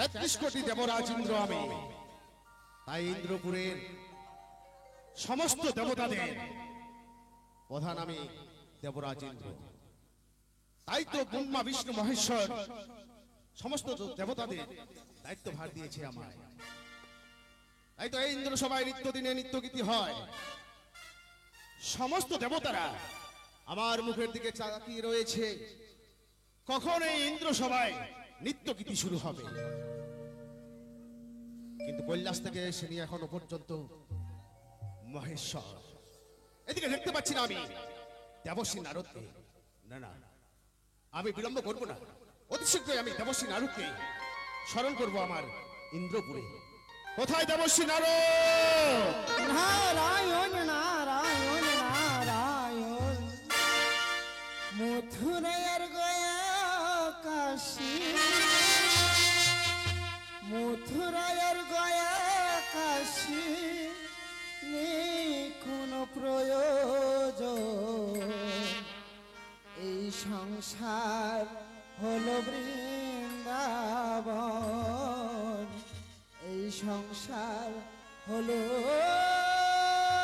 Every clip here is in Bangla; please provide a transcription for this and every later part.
33 কোটি দেবরাজ ইন্দ্র আমি। তাই ইন্দ্রপুরের সমস্ত দেবতাদের প্রধান আমি দেবরাজ ইন্দ্র। তাই তো ব্রহ্মা বিষ্ণু মহেশ্বর সমস্ত দেবতাদের দায়িত্ব ভার দিয়েছে আমায়। তাই তো এই ইন্দ্র সভায় নিত্যদিনে নিত্যগীতি হয়। সমস্ত দেবতারা আমার মুখের দিকে তাকিয়ে রয়েছে, কখন এই ইন্দ্র সভায় নিত্যগীতি শুরু হবে। কিন্তু কৈলাস থেকে এসে নিয়ে এখনো পর্যন্ত মহেশ্বর এদিকে দেখতে পাচ্ছি না। আমি দেবশ্রী নারদকে, না না, আমি বিলম্ব করব না। অতি শীঘ্রই আমি দেবশ্রী নারদকে স্মরণ করব আমার ইন্দ্রপুরে। কোথায় দেবশ্রী নারদ? নারায়ণ নারায়ণ নারায়ণ, মথুরার গয়া কাশী, মথুরার গয়া কাশী, নেই কোনো প্রয়োজন। এই সংসার হলো বৃন্দাবন, এই সংসার হলো বৃন্দাবন।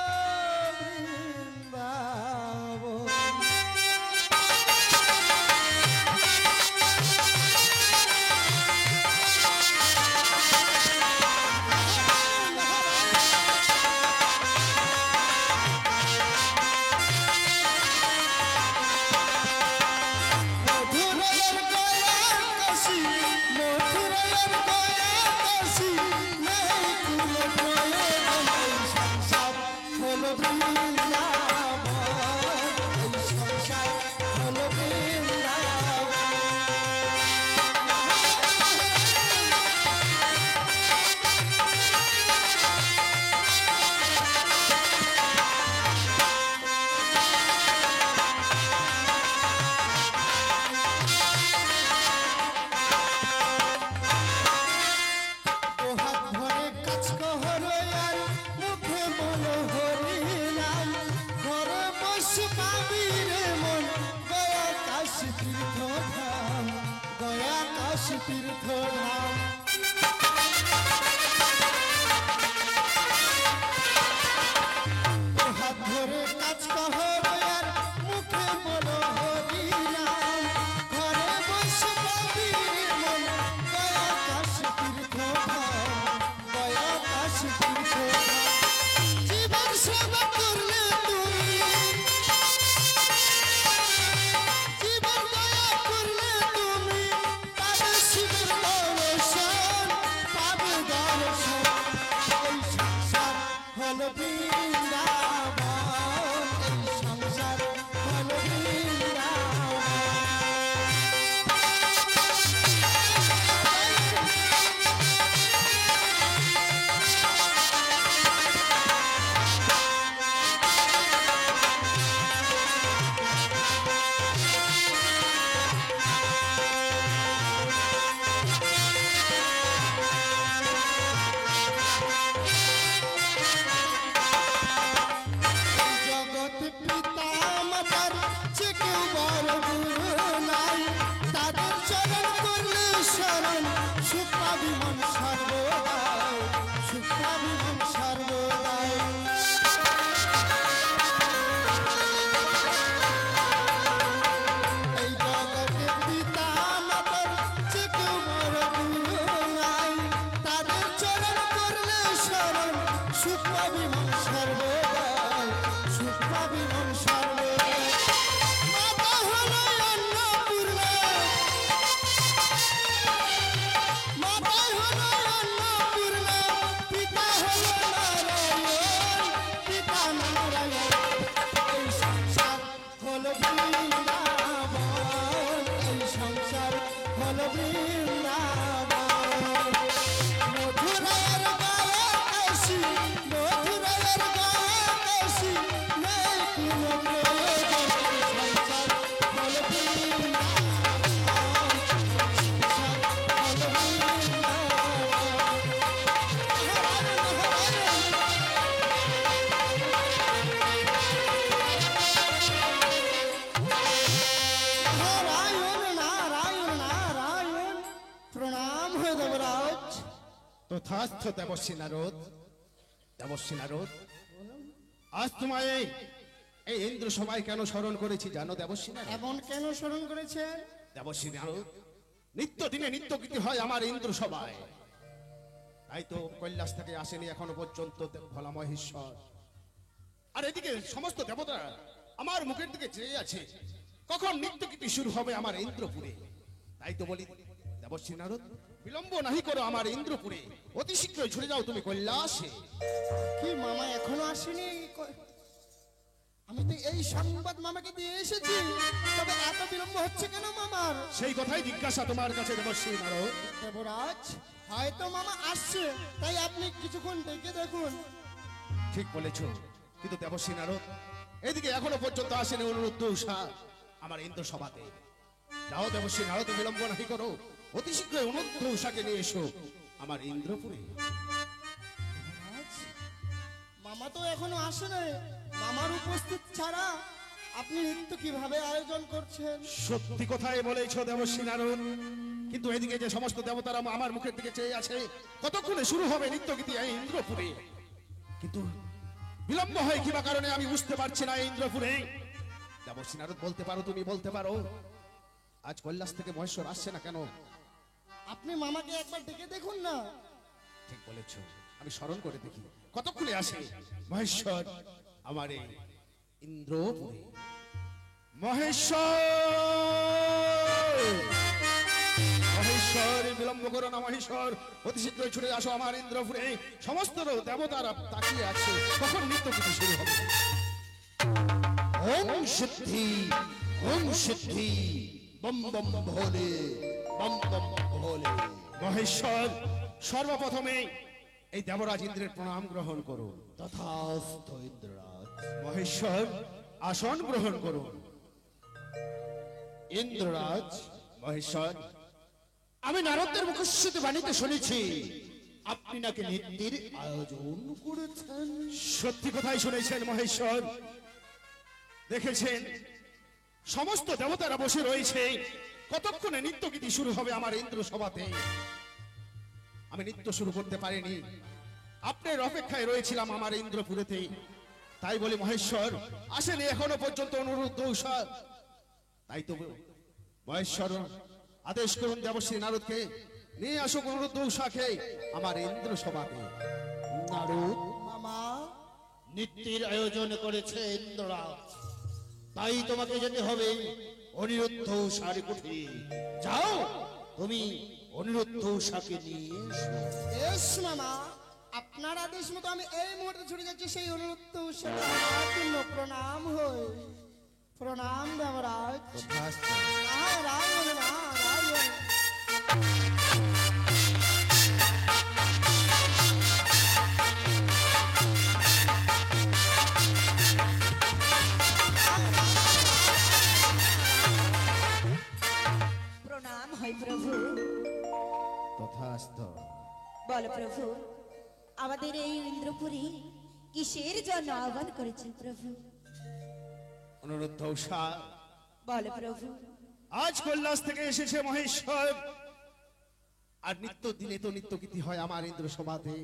তথাস্থ দেবশ্রী নারদ। দেবশ্রী নারদ, আজ তোমায় এই ইন্দ্র সভায় কেন স্মরণ করেছি জানো দেবশ্রী নারদ? এমন কেন স্মরণ করেছে? দেবশ্রী নারদ, নিত্য দিনে নিত্য কীর্তি হয় আমার ইন্দ্র সভায়। তাই তো কৈলাস থেকে আসেনি এখনো পর্যন্ত ভোলা মহেশ্বর। আর এদিকে সমস্ত দেবতা আমার মুখের দিকে চেয়ে আছে, কখন নিত্য কীর্তি শুরু হবে আমার ইন্দ্রপুরে। তাই তো বলি দেবশ্রী নারদ, বিলম্ব নাহি করো আমার ইন্দ্রপুরে, অতি শীঘ্রই ছুটে যাও তুমি কৈলাসে। কি মামা এখনো আসেনি? আমি তো এই সংবাদ মামাকে দিয়ে এসেছি, তবে এত বিলম্ব হচ্ছে কেন মামার? সেই কথাই জিজ্ঞাসা তোমার কাছে দেবশ্রী নারদ। দেবরাজ, হয়তো মামা আসছে, তাই আপনি কিছুক্ষণ ডেকে দেখুন। ঠিক বলেছ, কিন্তু দেবশ্রী নারদ, এদিকে এখনো পর্যন্ত আসেনি অনুরুদ্ধ উষা আমার ইন্দ্র সভাতে। যাও দেবশ্রী নারদ, বিলম্ব নাহি করো, অতি শীঘ্রই অনুরুদ্ধ উষাকে নিয়ে এসো আমার ইন্দ্রপুরে। দেবরাজ, মামা তো এখনো আসে নাই। মামার উপস্থিত ছাড়া আপনি নৃত্য কিভাবে আয়োজন করছেন? সত্যি কথাই বলেছ দেবশ্রী নারদ, কিন্তু এদিকে যে সমস্ত দেবতারা আমার মুখের দিকে চেয়ে আছে, কতক্ষণে শুরু হবে নৃত্যগীতি এই ইন্দ্রপুরে। কিন্তু বিলম্ব হয় কিবা কারণে আমি বুঝতে পারছি না এই ইন্দ্রপুরে। দেবশ্রী নারদ, বলতে পারো, তুমি বলতে পারো, আজ কৈলাস থেকে মহেশ্বর আসছে না কেন? আপনি মামাকে একবার ডেকে দেখুন না। ঠিক বলেছ, আমি স্মরণ করে দেখি কতক্ষণে আসে মহেশ্বর আমার এই ইন্দ্রপুরে। মহেশ্বর, মহেশ্বর, বিলম্ব করো না মহেশ্বর, অতি শীঘ্রই ছুটে আসো আমার ইন্দ্রপুরে। সমস্ত দেবতারা তাকিয়ে আছে, কখন নৃত্য কিছু শুরু হবে। ওম সিদ্ধি, ওম সিদ্ধি, বম বম ভোলে, বম বম ভোলে। মহেশ্বর, সর্বপ্রথমে এই দেবরাজ ইন্দ্রের প্রণাম গ্রহণ করুন। তথাস্তু ইন্দ্ররাজ। মহেশ্বর, আসন গ্রহণ করুন। ইন্দ্ররাজ, মহেশ্বর, আমি নারদের মুখশ্রুতি বাণীতে শুনেছি আপনি নাকি নৃত্যের আয়োজন করেছেন। সত্যি কথাই শুনেছেন মহেশ্বর। দেখেছেন সমস্ত দেবতারা বসে রয়েছে, কতক্ষণে নৃত্যগীতি শুরু হবে আমার ইন্দ্র সভাতে। আমি নৃত্য শুরু করতে পারিনি, আপনার অপেক্ষায় রয়েছিলাম আমার ইন্দ্রপুরেতে। তাই বলি মহেশ্বর, আসেনি এখনো পর্যন্ত অনুরুদ্ধ উষা। তাই তো মহেশ্বর আদেশ করুন দেবশ্রী নারদকে নিয়ে আসুক অনুরুদ্ধ উষাকে আমার ইন্দ্র সভাতে। নারদ, মামা, নৃত্যের আয়োজন করেছে ইন্দ্ররাজ, তাই তোমাকে যেতে হবে অনিরুদ্ধ উষার কুঠি। যাও, তুমি অনিরুদ্ধ উষাকে নিয়ে এসো। বেশ মামা, আপনার আদেশ মতো আমি এই মুহূর্তে ছুটে যাচ্ছি সেই অনুরোধ আমার জন্য। প্রণাম হই, প্রণাম দেবরাজ। নারায়ণ, নারায়ণ। প্রণাম হয় প্রভু। তথাস্থ। বল প্রভু, আমাদের এই ইন্দ্রপুরী কিসের জন্য আহ্বান করেছেন প্রভু? অনুরুদ্ধ উষা, বল প্রভু। আজ কৈলাস থেকে এসেছে মহেশ্বর, আর নিত্য দিনে তো নৃত্যগীতি হয় আমার ইন্দ্র সভাতে।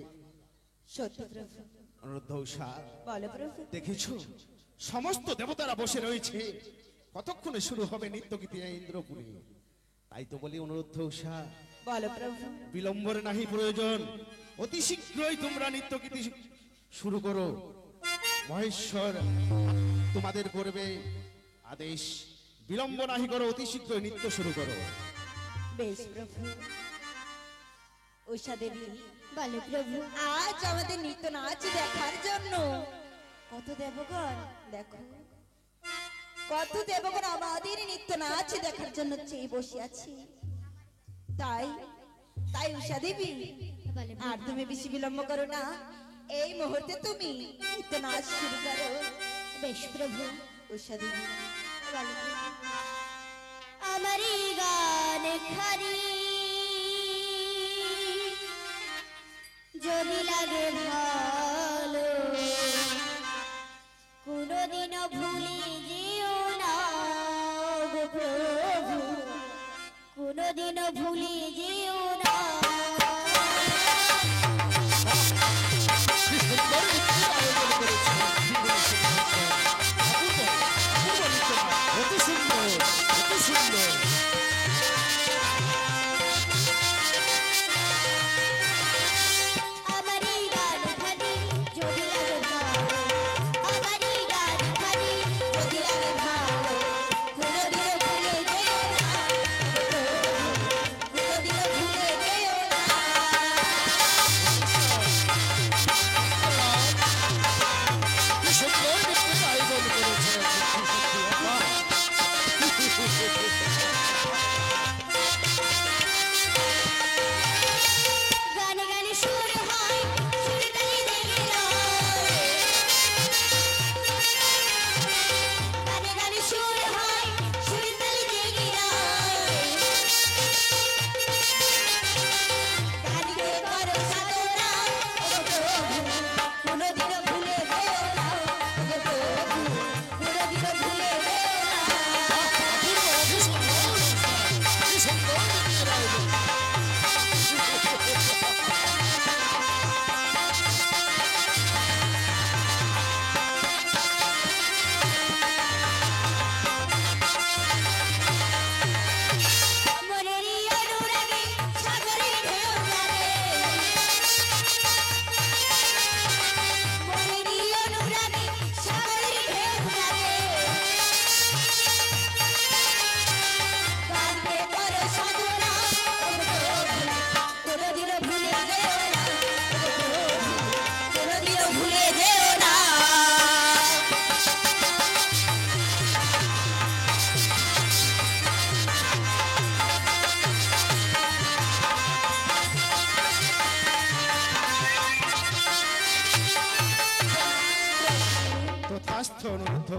সত্য প্রভু। অনুরুদ্ধ উষা, বল প্রভু। দেখেছো সমস্ত দেবতারা বসে রয়েছে, কতক্ষণে শুরু হবে নৃত্যগীতি এই ইন্দ্রপুরে। তাই তো বলি অনুরুদ্ধ উষা, বল প্রভু। বিলম্বর নাহি প্রয়োজন, অতি শীঘ্রই তোমরা নৃত্যগীতি শুরু করো। মহেশ্বর তোমাদের করবে আদেশ, বিলম্ব নাহি করো, অতি শীঘ্রই নৃত্য শুরু করো। বেশ প্রভু। উষা দেবী, বলো প্রভু। আজ আমাদের নৃত্য নাচ দেখার জন্য কত দেবগণ, দেখো কত দেবগণ আমাদের নৃত্য নাচ দেখার জন্য চেয়ে বসে আছে। তাই তাই উষা দেবী, বলো আর তুমি বেশি বিলম্ব করো না, এই মুহূর্তে তুমি নৃত্য নাচ শুরু করো। বেশ প্রভু। উষা দেবী, বলো প্রভু। আমারই গান খারি যদি লাগে ভালো, কোনদিনও ভুলে যেও না গো প্রভু, কোনদিনও ভুলে যেও না।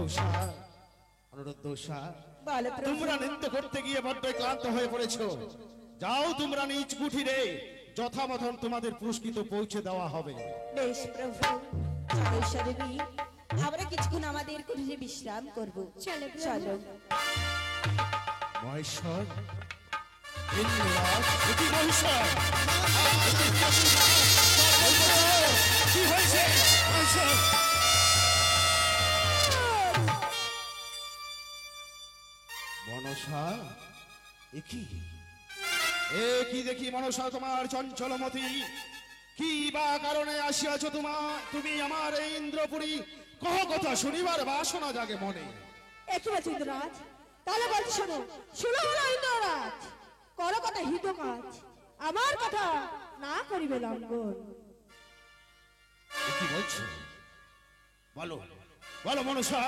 উষা, অনুরুদ্ধ উষা, বলো প্রভু। তোমরা নৃত্য করতে গিয়ে বড্ড ক্লান্ত হয়ে পড়েছো। যাও তোমরা নিজ কুঠিরে, যথামথন তোমাদের পুরস্কৃত পৌঁছে দেওয়া হবে। বেশ প্রভু, চলো ঈশ্বরী, আমরা কিছুক্ষণ আমাদের কুঠিরে বিশ্রাম করব। চলো প্রভু। চলো। মহেশ্বর, ইন্দ্ররাজ, এটি মহেশ্বর। কি হয়েছে মহেশ্বর? মনসা, এ কি দেখি মনসা তোমার চঞ্চলমতি, কি বা কারণে আসিয়াছ তুমি আমার এই ইন্দ্রপুরী? কহ কথা শুনিবার বাসনা জাগে মনে। একই বলছি ইন্দ্ররাজ, তাহলে বলছি শোনো। শুনো হলো ইন্দ্ররাজ, করো কথা হিত কাজ, আমার কথা না করিবে লঙ্ঘন। এ কি বলছো? বলো বলো মনসা,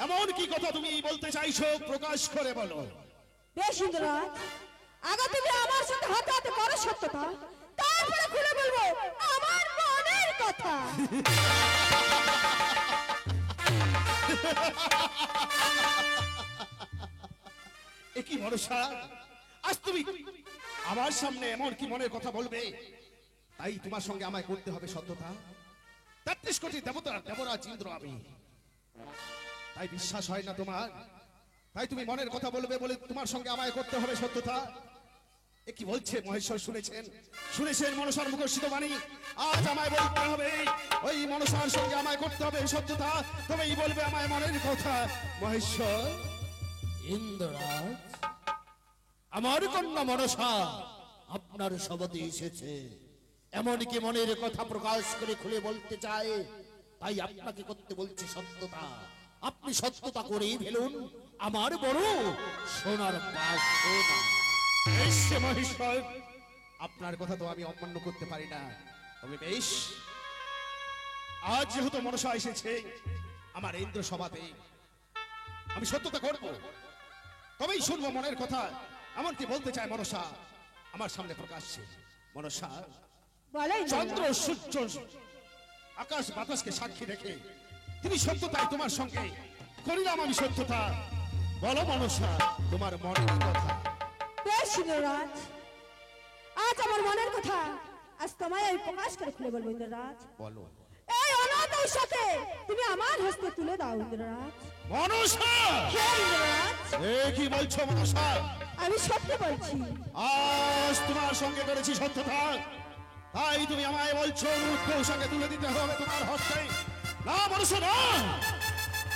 এমন কি কথা তুমি বলতে চাইছো? প্রকাশ করে বলো। বেশ ইন্দ্ররাজ, আগে তুমি আমার সাথে হাতে হাতে করো সত্যতা, তারপরে খুলে বলবো আমার মনের কথা। এ কি মনসা, আজ তুমি আমার সামনে এমন কি মনের কথা বলবে? তাই তোমার সঙ্গে আমায় করতে হবে সত্যতা। 33 কোটি দেবতার দেবরাজ ইন্দ্র আমি, তাই বিশ্বাস হয় না তোমার? তাই তুমি মনের কথা বলবে বলে তোমার সঙ্গে আমায় করতে হবে সত্যতা? এ কি বলছে মহেশ্বর? শুনেছেন মনসার মুখস্থিত বাণী? আজ আমায় বলতে হবে, ওই মনসার সঙ্গে আমায় করতে হবে সত্যতা। তবেই বলবে আমায় মনের কথা। মহেশ্বর, ইন্দ্ররাজ, আমার কন্যা মনসা আপনার সবতে এসেছে, এমনকি মনের কথা প্রকাশ করে খুলে বলতে চায়। তাই আপনাকে করতে বলছি সত্যতা। আপনি সত্যতা করেই ফেলুন, আমার বড় সোনার বাসনা। এসে মহেশ্বর, আপনার কথা তো আমি অমান্য করতে পারি না। তবে বেশ, আজ যেহেতু মনসা এসেছে আমার ইন্দ্র সভাতে, আমি সত্যতা করব। তবেই শুনবো মনের কথা। এমনকি বলতে চায় মনসা আমার সামনে প্রকাশ্যে। মনসা, বলো চন্দ্র ইন্দ্ররাজ, সূর্য আকাশ বাতাসকে সাক্ষী রেখে তিনি সত্যতাই তোমার সঙ্গে করিলাম আমি সত্যতা। বলো মনসা, তোমার মনের কথা। বেশ ইন্দ্ররাজ, আজ আমার মনের কথা আজ তোমায় আমি প্রকাশ করে খুলে বলবো ইন্দ্ররাজ। বলো এই অনাথ উষাকে তুমি আমার হস্তে তুলে দাও ইন্দ্ররাজ। মনসা, হে ইন্দ্ররাজ, এ কি বলছো মনসা? আমি সত্যি বলছি। আজ তোমার সঙ্গে করেছি সত্যতা, তাই তুমি আমায় বলছো অনুরুদ্ধ তুলে দিতে হবে তোমার হস্তে? না মনসা, না,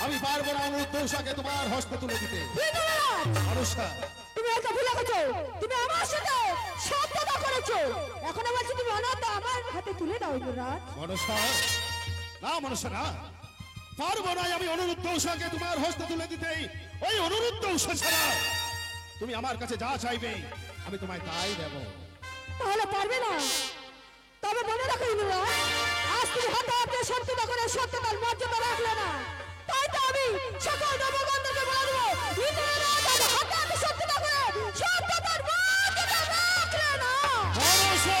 আমি পারবো না অনুরুদ্ধ তোমার হস্তে তুলে দিতে। ইন্দ্ররাজ, মনসা, তুমি এটা ভুলে গেছো, তুমি আমার সাথে সত্যতা করেছো, এখন বলছি তুমি অনাথ আমার হাতে তুলে দাও ইন্দ্ররাজ। মনসা, না মনসা, না, পারবো না আমি অনুরুদ্ধ তোমার হস্তে তুলে দিতে। ওই অনুরুদ্ধ ছাড়া তুমি আমার কাছে যা চাইবে আমি তোমায় তাই দেব। তাহলে পারবে না? তবে মনে রাখো ইন্দ্ররাজ, আজ তুমি হাতে হাতে সত্যতা করে সত্যতার মর্যাদা রাখলে না, তাই তো আমি সকল দেবগণকে বলে দেবো ইন্দ্ররাজ আজ হাতে হাতে সত্যতা করে সত্যতার মর্যাদা রাখলে না। মনসা,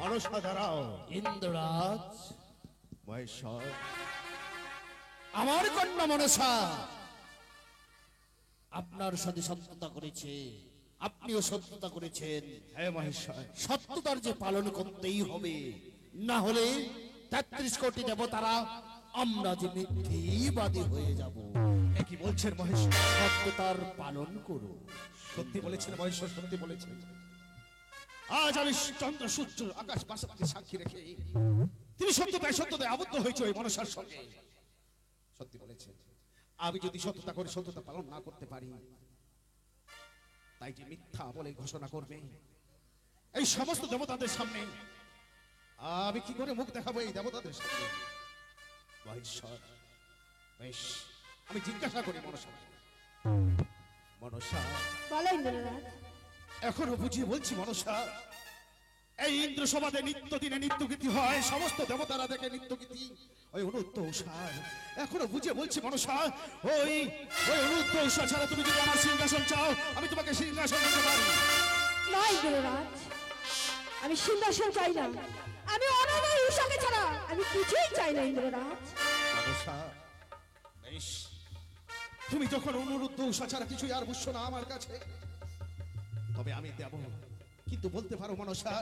মনসা দাঁড়াও। ইন্দ্ররাজ, মহেশ্বর, আমার কন্যা মনসা আপনার সাথে সত্যতা করেছে, আপনিও সত্যতা করেছেন। হ্যাঁ মহেশ্বর, সত্যতার যে পালন করতেই হবে, না হলে 33 কোটি দেবতারা আমরা যে মিথ্যেবাদী হয়ে যাব। এ কি বলছেন মহেশ্বর? সত্যতার পালন করো। সত্যি বলেছেন মহেশ্বর, সত্যি বলেছেন। আজ আমি চন্দ্র সূর্য আকাশ বাতাসকে সাক্ষী রেখে তিনি সত্যতায় আবদ্ধ হয়েছে ওই মনসার সঙ্গে। সত্যি বলেছেন, আমি যদি সত্যতা করে সত্যতা পালন না করতে পারি, তাই যে মিথ্যা বলে ঘোষণা করবে এই সমস্ত দেবতাদের সামনে, আমি কি করে মুখ দেখাবো এই দেবতাদের সামনে? মহেশ্বর, বেশ, আমি জিজ্ঞাসা করি মনসা, মনসা, বলো ইন্দ্ররাজ, এখনো বুঝিয়ে বলছি মনসা, এই ইন্দ্র সমাজে নিত্যদিনে নিত্যগীতি হয়, সমস্ত দেবতারা দেখে নিত্যগীতি। ওই অনুরুদ্ধ উষার এখনো বুঝিয়ে বলছি মনসা, ওই ওই অনুরুদ্ধ উষা ছাড়া তুমি যদি আমার সিংহাসন চাও, আমি তোমাকে সিংহাসন দিতে পারি। না ইন্দ্ররাজ, আমি সিংহাসন চাই না, আমি অনাথ উষাকে ছাড়া আমি কিছুই চাই না ইন্দ্ররাজ। মনসা, বেশ, তুমি যখন অনুরুদ্ধ উষা ছাড়া কিছুই আর বুঝছো না আমার কাছে, তবে আমি দেব। কিন্তু বলতে পারো মনসা,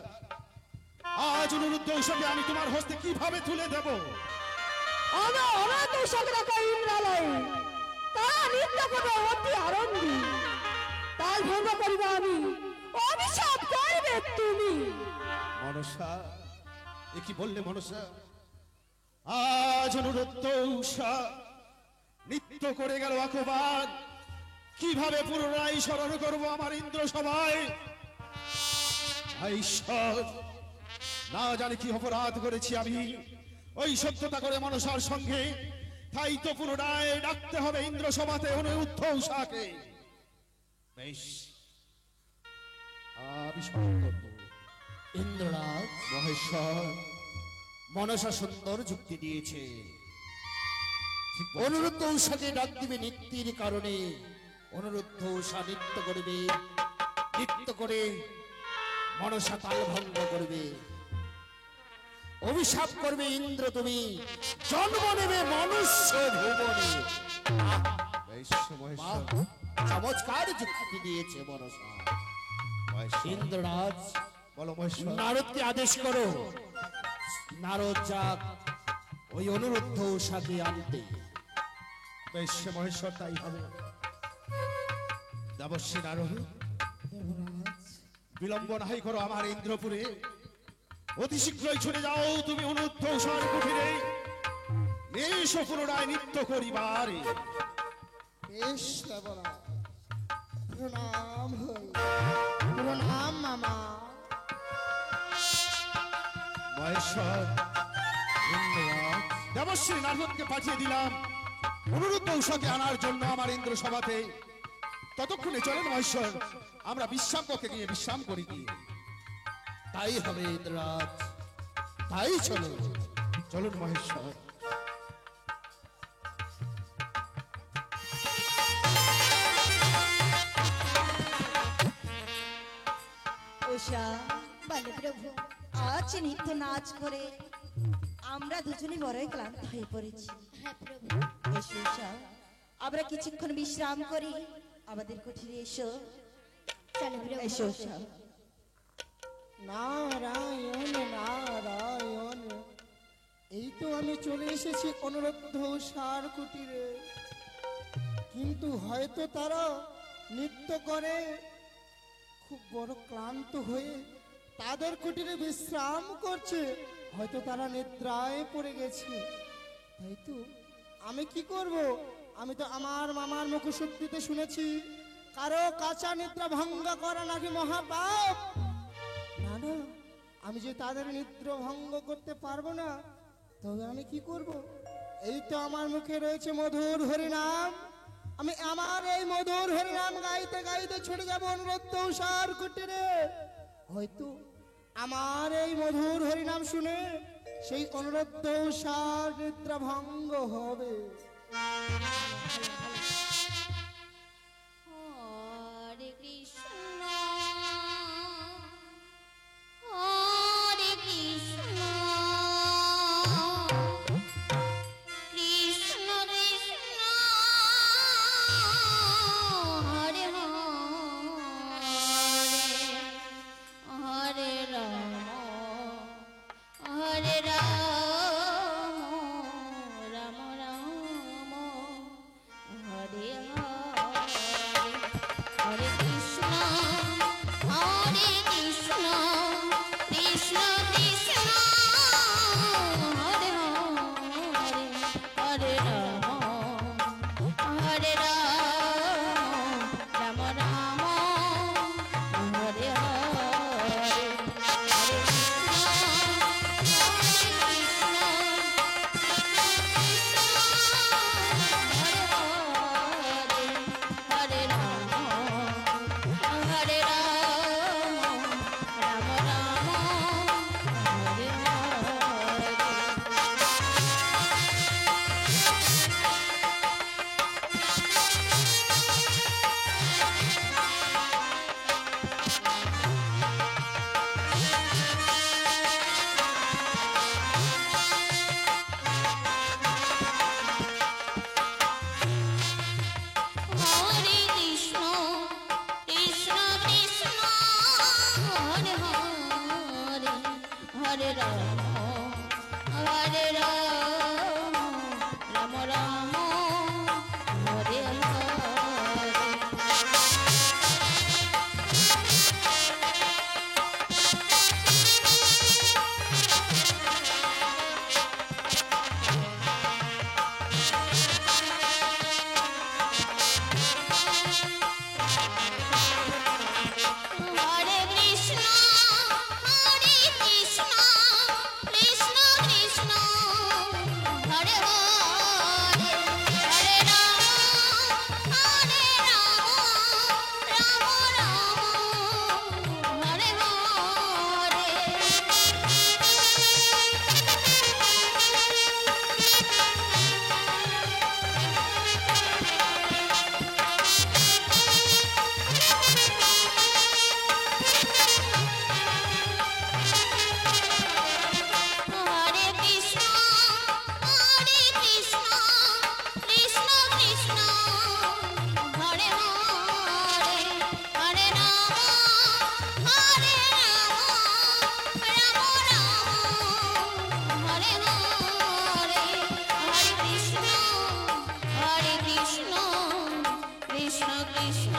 আজ অনুরুদ্ধ উষাকে আমি তোমার হস্তে কিভাবে তুলে দেব? আমি অনেক উষাকে রাখা ইন্দ্রালয়, তারা নৃত্য করবে অতি আনন্দী, তাই ভঙ্গ করিবে আমি, অভিশাপ করবে তুমি। মনসা, এ কি বললে মনসা? আজ অনুরুদ্ধ উষা নৃত্য করে গেল আকবার, কিভাবে পুনরায় স্মরণ করবো আমার ইন্দ্র সভায়? ঈশ্বর, না জানি কি অপরাধ করেছি আমি, ওই সত্যতা করে মনসার সঙ্গে, তাই তো পুনরায় ডাকতে হবে ইন্দ্র সভাতে অনুরুদ্ধ উষাকে। বেশ, আমি স্মরণ করবো। ইন্দ্ররাজ, মহেশ্বর, মনসা সুন্দর যুক্তি দিয়েছে। ঠিক বলেছ। অনুরুদ্ধ উষাকে ডাক দিবে নিত্যের কারণে। অনুরুদ্ধ উষা নৃত্য করবে, নৃত্য করে মনসা তাল ভঙ্গ করবে, অভিশাপ করবে ইন্দ্র তুমি জন্ম নেবে মনুষ্য ভুবনে। বেশ, বাহ, মহেশ্বর, চমৎকার যুক্তি দিয়েছে মনসা। মহেশ্বর। ইন্দ্ররাজ, বলো মহেশ্বর। নারদকে আদেশ করো, নারদ যাক ওই অনুরুদ্ধ উষাকে আনতে। বেশ মহেশ্বর, তাই হবে। দেবশ্রী নারদ, বিলম্ব নাহি করো আমার ইন্দ্রপুরে, অতি শীঘ্রই ছুটে যাও তুমি অনুরুদ্ধ উষার কুঠিরে, এসো পুনরায় নৃত্য করিবার। বেশ দেবরাজ, প্রণাম হই, প্রণাম মামা। মহেশ্বর, দেবশ্রী নারদকে পাঠিয়ে দিলাম অনুরুদ্ধ উষাকে আনার জন্য আমার ইন্দ্র সভাতে। ততক্ষণে চলেন মহেশ্বর, আমরা বিশ্রাম কক্ষে গিয়ে বিশ্রাম করি গিয়ে। তাই হবে ইন্দ্ররাজ, তাই চলো। চলুন মহেশ্বর। উষা, বলো প্রভু। আজ নৃত্য নাচ করে আমরা দুজনে বড়ই ক্লান্ত হয়ে পড়েছি। হ্যাঁ প্রভু। এসো উষা, আমরা কিছুক্ষণ বিশ্রাম করি, আমাদের কুঠিরে এসো। চলো প্রভু। এসো উষা। নারায়ণ নারায়ণ, এই তো আমি চলে এসেছি অনুরুদ্ধ উষার কুটিরে, কিন্তু হয়তো তারা নৃত্য করে খুব বড় ক্লান্ত হয়ে তাদের কুটিরে বিশ্রাম করছে, হয়তো তারা নিদ্রায় পড়ে গেছে। তাই তো আমি কি করব? আমি তো আমার মামার মুখশুদ্ধিতে শুনেছি কারো কাঁচা নিদ্রা ভঙ্গ করা নাকি মহাপাপ। না না, আমি যে তাদের নিদ্রা ভঙ্গ করতে পারবো না, তবে আমি কি করব? এই তো আমার মুখে রয়েছে মধুর হরিনাম, আমি আমার এই মধুর হরিনাম গাইতে গাইতে ছুটে যাব অনুরুদ্ধ উষার কুটিরে। হয়তো আমার এই মধুর হরিনাম শুনে সেই অনুরুদ্ধ উষার নিদ্রা ভঙ্গ হবে। হরে কৃষ্ণ, হরে কৃষ্ণ, কৃষ্ণ কৃষ্ণ, হরে হরে, হরে রাম, হরে রাম, রাম রাম, হরে রাম রাম রাম হরে হরে। হরে কৃষ্ণ কৃষ্ণ কৃষ্ণ হরে হরে, হরে রাম রাম রাম হরে হরে। হরে কৃষ্ণ কৃষ্ণ কৃষ্ণ হরে হরে, হরে রাম রাম রাম হরে হরে। হরে কৃষ্ণ কৃষ্ণ কৃষ্ণ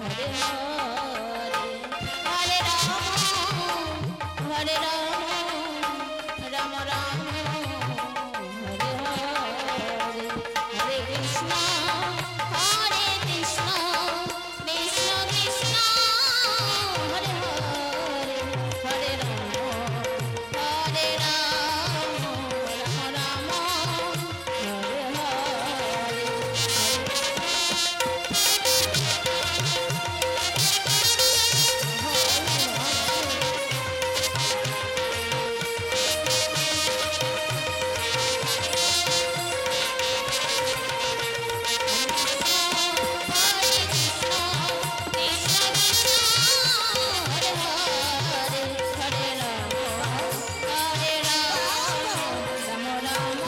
হরে হরে, হরে রাম রাম রাম হরে হরে। হরে কৃষ্ণ কৃষ্ণ কৃষ্ণ হরে হরে, হরে রাম রাম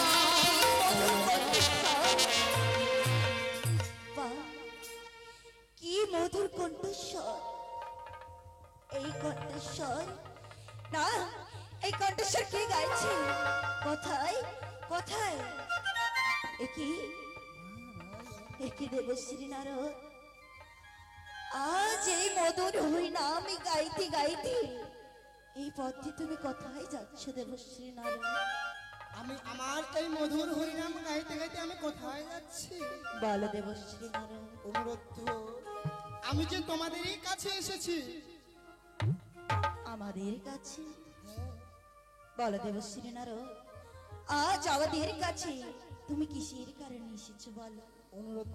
হরে হরে। বাহ, কি মধুর কণ্ঠস্বর! এই কণ্ঠস্বর, না, এই কণ্ঠস্বর কে গাইছে? কোথায় কোথায়? একই দেবশ্রী নারদ, আজ এই মধুর হরিনাম গাইতে গাইতে এই পথে তুমি কোথায় যাচ্ছ দেবশ্রী নারদ? আমি আমার এই মধুর হরিনাম গাইতে গাইতে আমি কোথায় যাচ্ছি? বলো দেবশ্রী নারদ। অনুরোধ, আমি যে তোমাদেরই কাছে এসেছি। আমাদের কাছে? বলো দেবশ্রী নারদ, আজ আমাদের কাছে তুমি কিসের কারণে এসেছো বলো? অনুরোধ,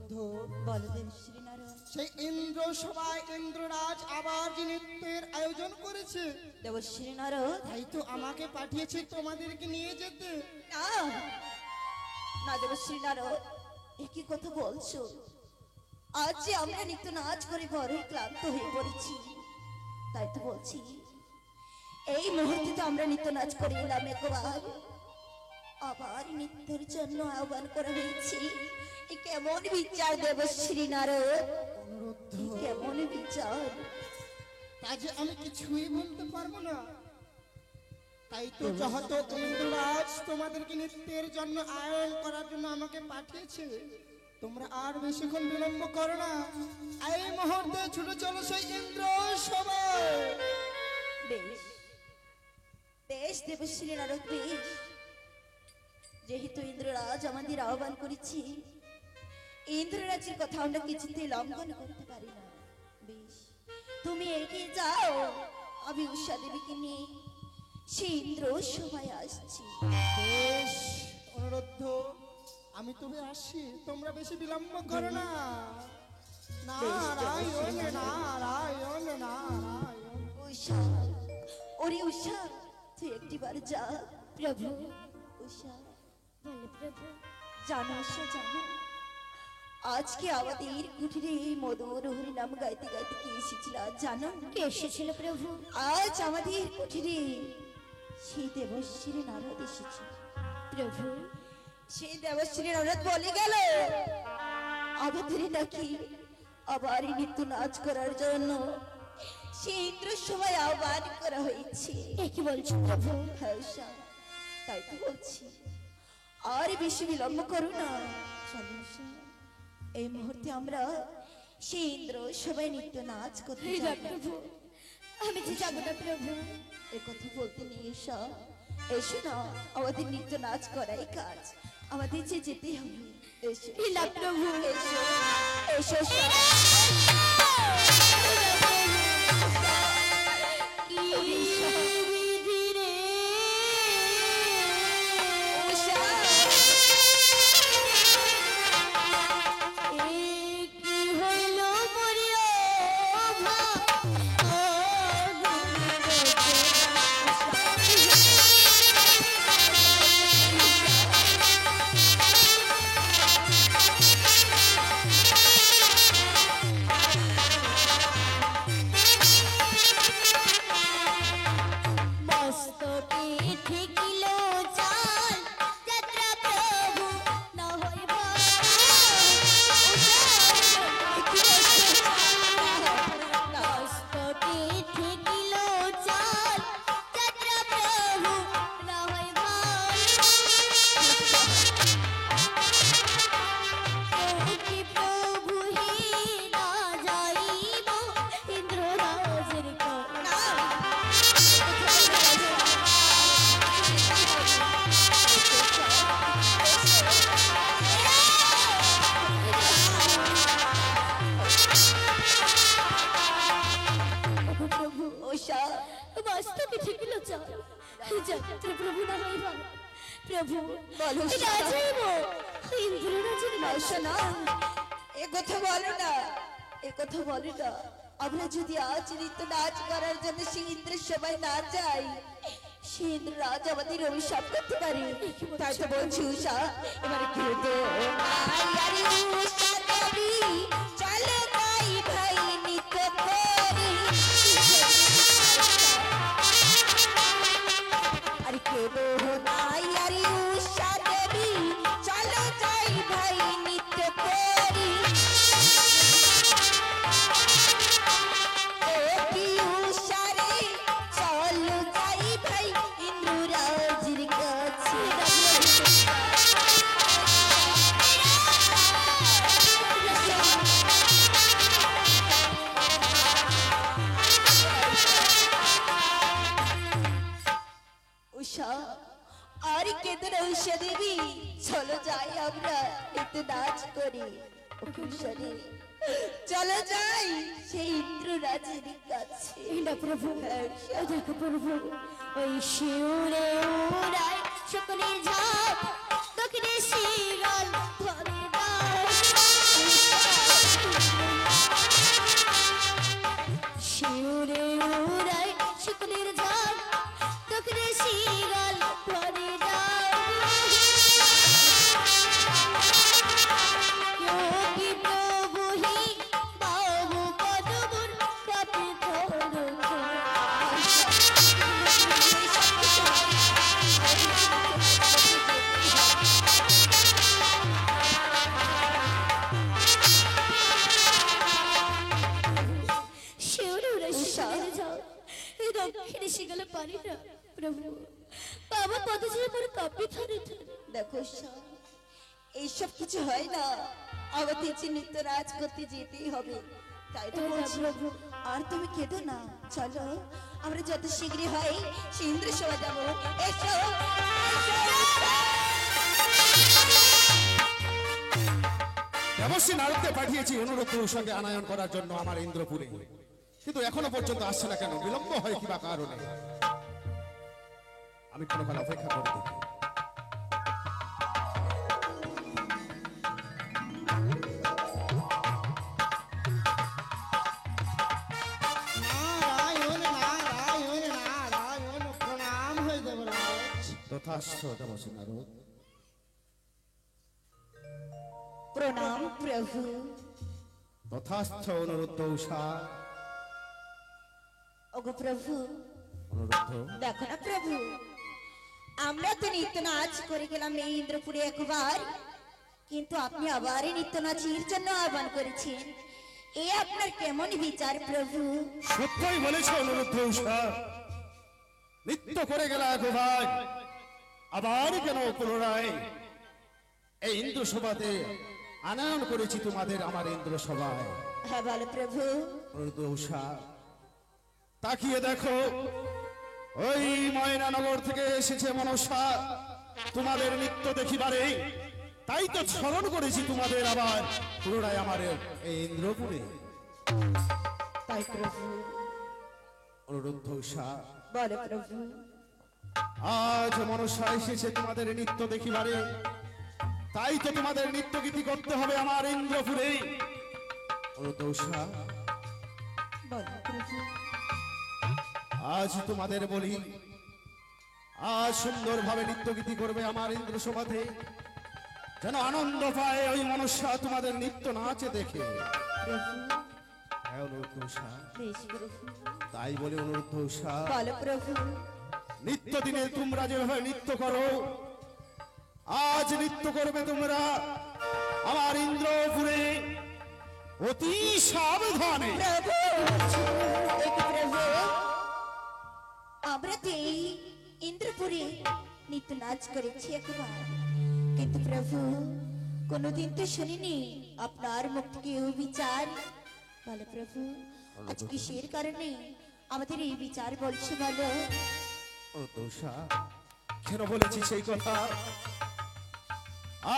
বলো দেবশ্রী নারদ। সেই ইন্দ্র সভায় ইন্দ্ররাজ আবার যে নৃত্যের আয়োজন করেছে, দেবশ্রী নারদ, তাই তো আমাকে পাঠিয়েছে তোমাদেরকে নিয়ে যেতে। না না দেবশ্রী নারদ, একই কথা বলছো? আজ যে আমরা নিত্য নাচ করে বড়ই ক্লান্ত হয়ে পড়েছি, তাই তো বলছি এই মুহূর্তে তো আমরা নিত্য নাচ করে এলাম একবার, আবার নৃত্যের জন্য আহ্বান করা হয়েছে। এ কেমন বিচার দেবশ্রী নারদ, এ কেমন বিচার! তা যে আমি কিছুই বলতে পারবো না। তাই তো যেহেতু ইন্দ্ররাজ তোমাদেরকে নৃত্যের জন্য আয়োজন করার জন্য আমাকে পাঠিয়েছে, তোমরা আর বেশিক্ষণ বিলম্ব করো না, এই মুহূর্তে ছুটে চলো সেই ইন্দ্র সভায়। বেশ বেশ দেবশ্রী নারদ, বেশ। যেহেতু ইন্দ্ররাজ আমাদের আহ্বান করেছি, ইন্দ্ররাজের কথা আমরা কিছুতেই লঙ্ঘন করতে পারি না। বেশ, তুমি এগিয়ে যাও, আমি উষা দেবীকে নিয়ে সেই ইন্দ্র সভায় আসছি। বেশ, অনুরোধ, আমি তবে আসি, তোমরা বেশি বিলম্ব করো না। নারায়ণ নারায়ণ নারায়ণ। উষা, ওরে উষা, তুই একটিবার যা। প্রভু, উষা, বলো প্রভু। জানো উষা, জানো আজকে আমাদের কুটিরে এই মধুর হরিনাম গাইতে গাইতে কে এসেছিল আজ জানো? কে এসেছিল প্রভু? আজ আমাদের কুটিরে সেই দেবশ্রী নারদ এসেছে। প্রভু, সেই দেবশ্রী নারদ বলে গেল আমাদের নাকি আবার নৃত্য নাচ করার জন্য সেই ইন্দ্র সবাই আহ্বান করা হয়েছে। এ কি বলছো প্রভু? হ্যাঁ উষা, তাই তো বলছি, আর বেশি বিলম্ব করো না। চলো উষা, এই মুহূর্তে আমরা সেই ইন্দ্র সবাই নৃত্য নাচ করতে এই না যাবো। প্রভু, আমি যে যাবো না প্রভু। এ কথা বলতে নেই উষা, এসো না, আমাদের নৃত্য নাচ করাই কাজ, আমাদের যে যেতে হবে। এসো এই না প্রভু, এসো এসো উষা। কি বিধি রে, উষা, এ কি হইল মরিয়া মস্তকে ঠেকিল চাল, যাত্রা প্রভু না হইব। মস্তকে ঠেকিল চাল, যাত্রা প্রভু না হইব। কি প্রভু হে না যাইব ইন্দ্ররাজের কন্যা। প্রভু উষা, বাস্তবে ঠিকিল চাল, যাত্রা প্রভু না হইব। প্রভু বলো না উষা। যাইব ইন্দ্ররাজের না, কন্যা। শোনো, এ কথা বলো না, এ কথা বলো না। আমরা যদি আজ নৃত্য নাচ করার জন্য সেই ইন্দ্রের সবাই না যাই, সেই ইন্দ্র রাজ আমাদের অভিশাপ করতে পারে। তাই তো বলছি উষা, এবারে কেঁদো না, আরে উষা দেবী, চলো তাই ভাই নৃত্য করি। আরে কেঁদো না, আরে উষা দেবী, চলো যাই ভাই নৃত্য করি। ও কি উষা রে, চলো যাই ভাই ইন্দ্ররাজের কাছে। উষা, আর কেঁদো না উষা দেবী, চলো যাই আমরা নৃত্য নাচ করি। ও উষা রে, চলো যাই সেই ইন্দ্ররাজের কাছে। না প্রভু, হ্যাঁ, উষা। এই দেখো প্রভু, ওই শিউরে উড়ায় সকলের ঝাঁপ, দক্ষিণে শিগাল ধরে দাও। শিউরে উড়ায় সকলের ঝাঁপ, দক্ষিণে শিগাল ধরে দাও। যোগী প্রভু হি বাবু পদমুর কাপে ধরো। শিউরে শিকারে যাও, এই দক্ষিণে শিগালে পারি না প্রভু, বাবা পদজের পর কাপে ধরে ধরে। দেখো উষা, এইসব কিছু হয় না, আমাদের যে নৃত্য নাচ করতে যেতেই হবে। তাই তো বলছি, আর তুমি কেঁদো না, চলো আমরা যত শীঘ্রই হয় সেই ইন্দ্র সভা যাবো। এসো, দেবশ্রী নারদকে পাঠিয়েছি অনুরোধের সঙ্গে আনায়ন করার জন্য আমার ইন্দ্রপুরে, কিন্তু এখনো পর্যন্ত আসছে না কেন? বিলম্ব হয় কিবা কারণে? আমি ক্ষণকাল অপেক্ষা করে দেখি। নারায়ণ নারায়ণ নারায়ণ, প্রণাম হয়ে দেবরাজ। তথাস্থ দেবশ্রী নারদ। প্রণাম প্রভু। তথাস্থ অনুরোধ উষা। ওগো প্রভু, অনুরোধ দেখো না প্রভু, আমরা তো নৃত্য নাচ করে গেলাম এই ইন্দ্রপুরে একবার, কিন্তু আপনি আবার এই নৃত্য নাচের জন্য আহ্বান করেছেন। এ আপনার কেমন বিচার প্রভু? সত্যই বলেছে অনুরুদ্ধ উষা। নৃত্য করে গেল একবার, আবার কেন পুনরায় এই ইন্দ্র সভাতে আনয়ন করেছি তোমাদের আমার ইন্দ্র সভায়। হ্যাঁ বলো প্রভু। অনুরুদ্ধ উষা, তাকিয়ে দেখো, ওই ময়নানগর থেকে এসেছে মনসা তোমাদের নৃত্য দেখিবারে। তাই তো স্মরণ করেছি তোমাদের আবার পুনরায় আমার এই ইন্দ্রপুরে। তাই প্রভু। অনুরুদ্ধ উষা, বলো প্রভু। আজ মনসা এসেছে তোমাদের নৃত্য দেখিবারে। তাই তো তোমাদের নৃত্য গীতি করতে হবে আমার ইন্দ্রপুরে। অনুরুদ্ধ উষা, বলো প্রভু। আজ তোমাদের বলি, আজ সুন্দরভাবে নৃত্য গীতি করবে আমার ইন্দ্র সভাতে, যেন আনন্দ পায় ওই মনসা তোমাদের নৃত্য নাচে দেখে। প্রভু। হ্যাঁ অনুরুদ্ধ উষা, বেশ প্রভু। তাই বলে অনুরুদ্ধ উষা, বলো প্রভু। নিত্য দিনে তোমরা যেভাবে নৃত্য করো, আজ নৃত্য করবে তোমরা আমার ইন্দ্রপুরে অতি সাবধানে। প্রভু, একটু প্রভু, আমরা তো এই ইন্দ্রপুরে নিত্য নাচ করেছি একবার, কিন্তু প্রভু কোনোদিন তো শুনিনি আপনার মুখ থেকে এই বিচার। বলো প্রভু, আজ কিসের কারণে আমাদের এই বিচার বলছে বলো? দোষা কেন বলেছি সেই কথা?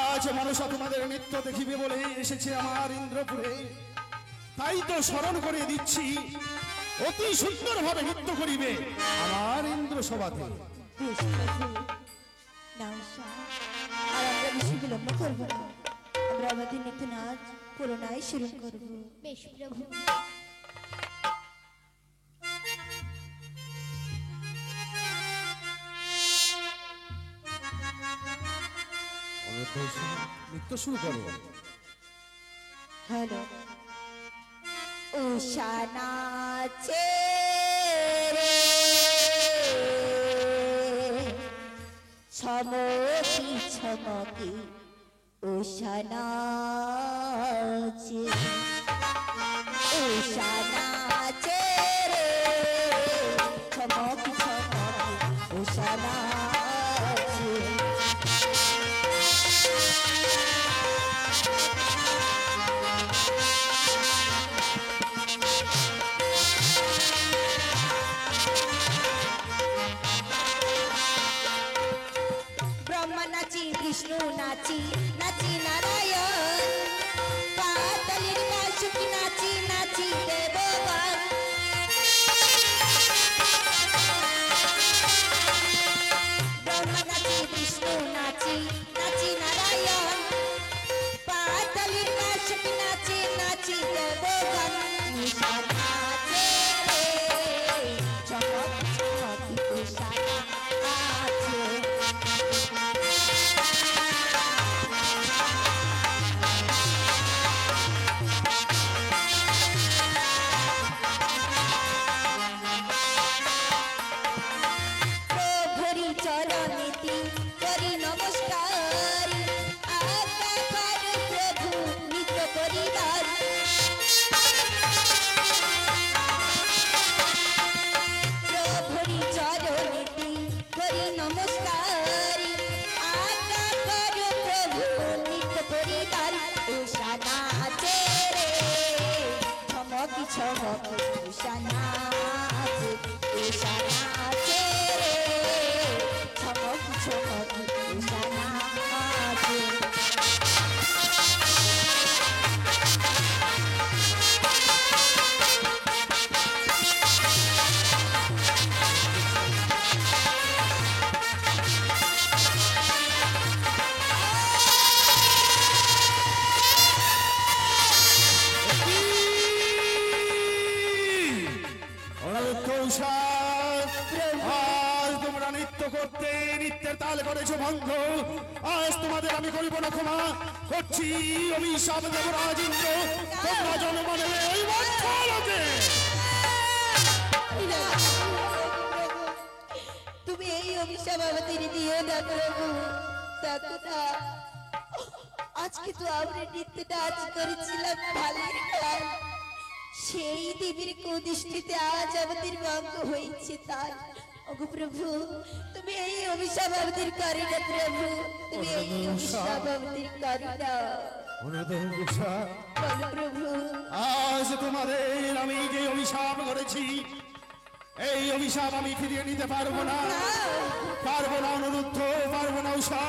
আজ মনসা তোমাদের নৃত্য দেখিবে বলে এসেছে আমার ইন্দ্রপুরে। তাই তো স্মরণ করে দিচ্ছি, অতি সুন্দরভাবে নৃত্য করিবে আমার ইন্দ্র সভাতে। বেশ প্রভু, নাও সা, আর আমরা বেশি বিলম্ব করবো না, আমরা আমাদের নিত্য নাচ পুরোনায় শুরু করবো। বেশ প্রভু। নৃত্য শুরু করো। হ্যালো। উষা নাচে রে, ছমকি ছমকি উষা নাচে, উষা নাচে রে, ছমকি ছমকি উষা নাচে। ব্রহ্মা নাচি, বিষ্ণু নাচি, নাচি নারায়ণ, পাতালির বাসুকি নাচি, নাচি দেবগণ। ব্রহ্মা নাচি, বিষ্ণু নাচি, নাচি নারায়ণ, পাতালির বাসুকি নাচি, নাচি দেবগণ। উষা নাচে রে, চমক চমকি উষা নাচে। প্রভুরি চরণেতি করি নমস্কার, আজ্ঞা কর প্রভু নৃত্য করিবার। প্রভুরি চরণেতি করি নমস্কার, আজ্ঞা কর প্রভু নৃত্য করিবার। উষা নাচে রে, ছমকি ছমকি উষা নাচে, উষা নাচে রে, ছমকি ছমকি উষা নাচে। অনুরুদ্ধ উষা, আজ তোমরা নৃত্য করতে নৃত্যের তাল করেছো ভঙ্গ। আজ তোমাদের আমি করিব না ক্ষমা, করছি অভিশাপ দেবরাজ ইন্দ্র, তোমরা জন্ম নেবে এই মধ্যলোকে। তুমি এই অভিশাপ আমাদের দিও না প্রভু, দেখো না আজকে তো আমরা নৃত্য নাচ করেছিলাম ভালোই, সেই দেবীর কুদৃষ্টিতে আজ আমাদের ভঙ্গ হয়েছে তাই ওগো প্রভু তুমি এই অভিশাপ আমাদের করি না প্রভু তুমি এই অভিশাপ আমাদের করি না বলো প্রভু আজ তোমাদের আমি যে অভিশাপ করেছি এই অভিশাপ আমি ফিরিয়ে নিতে পারবো না, পারবো না অনুরুদ্ধ, পারবো না উষা,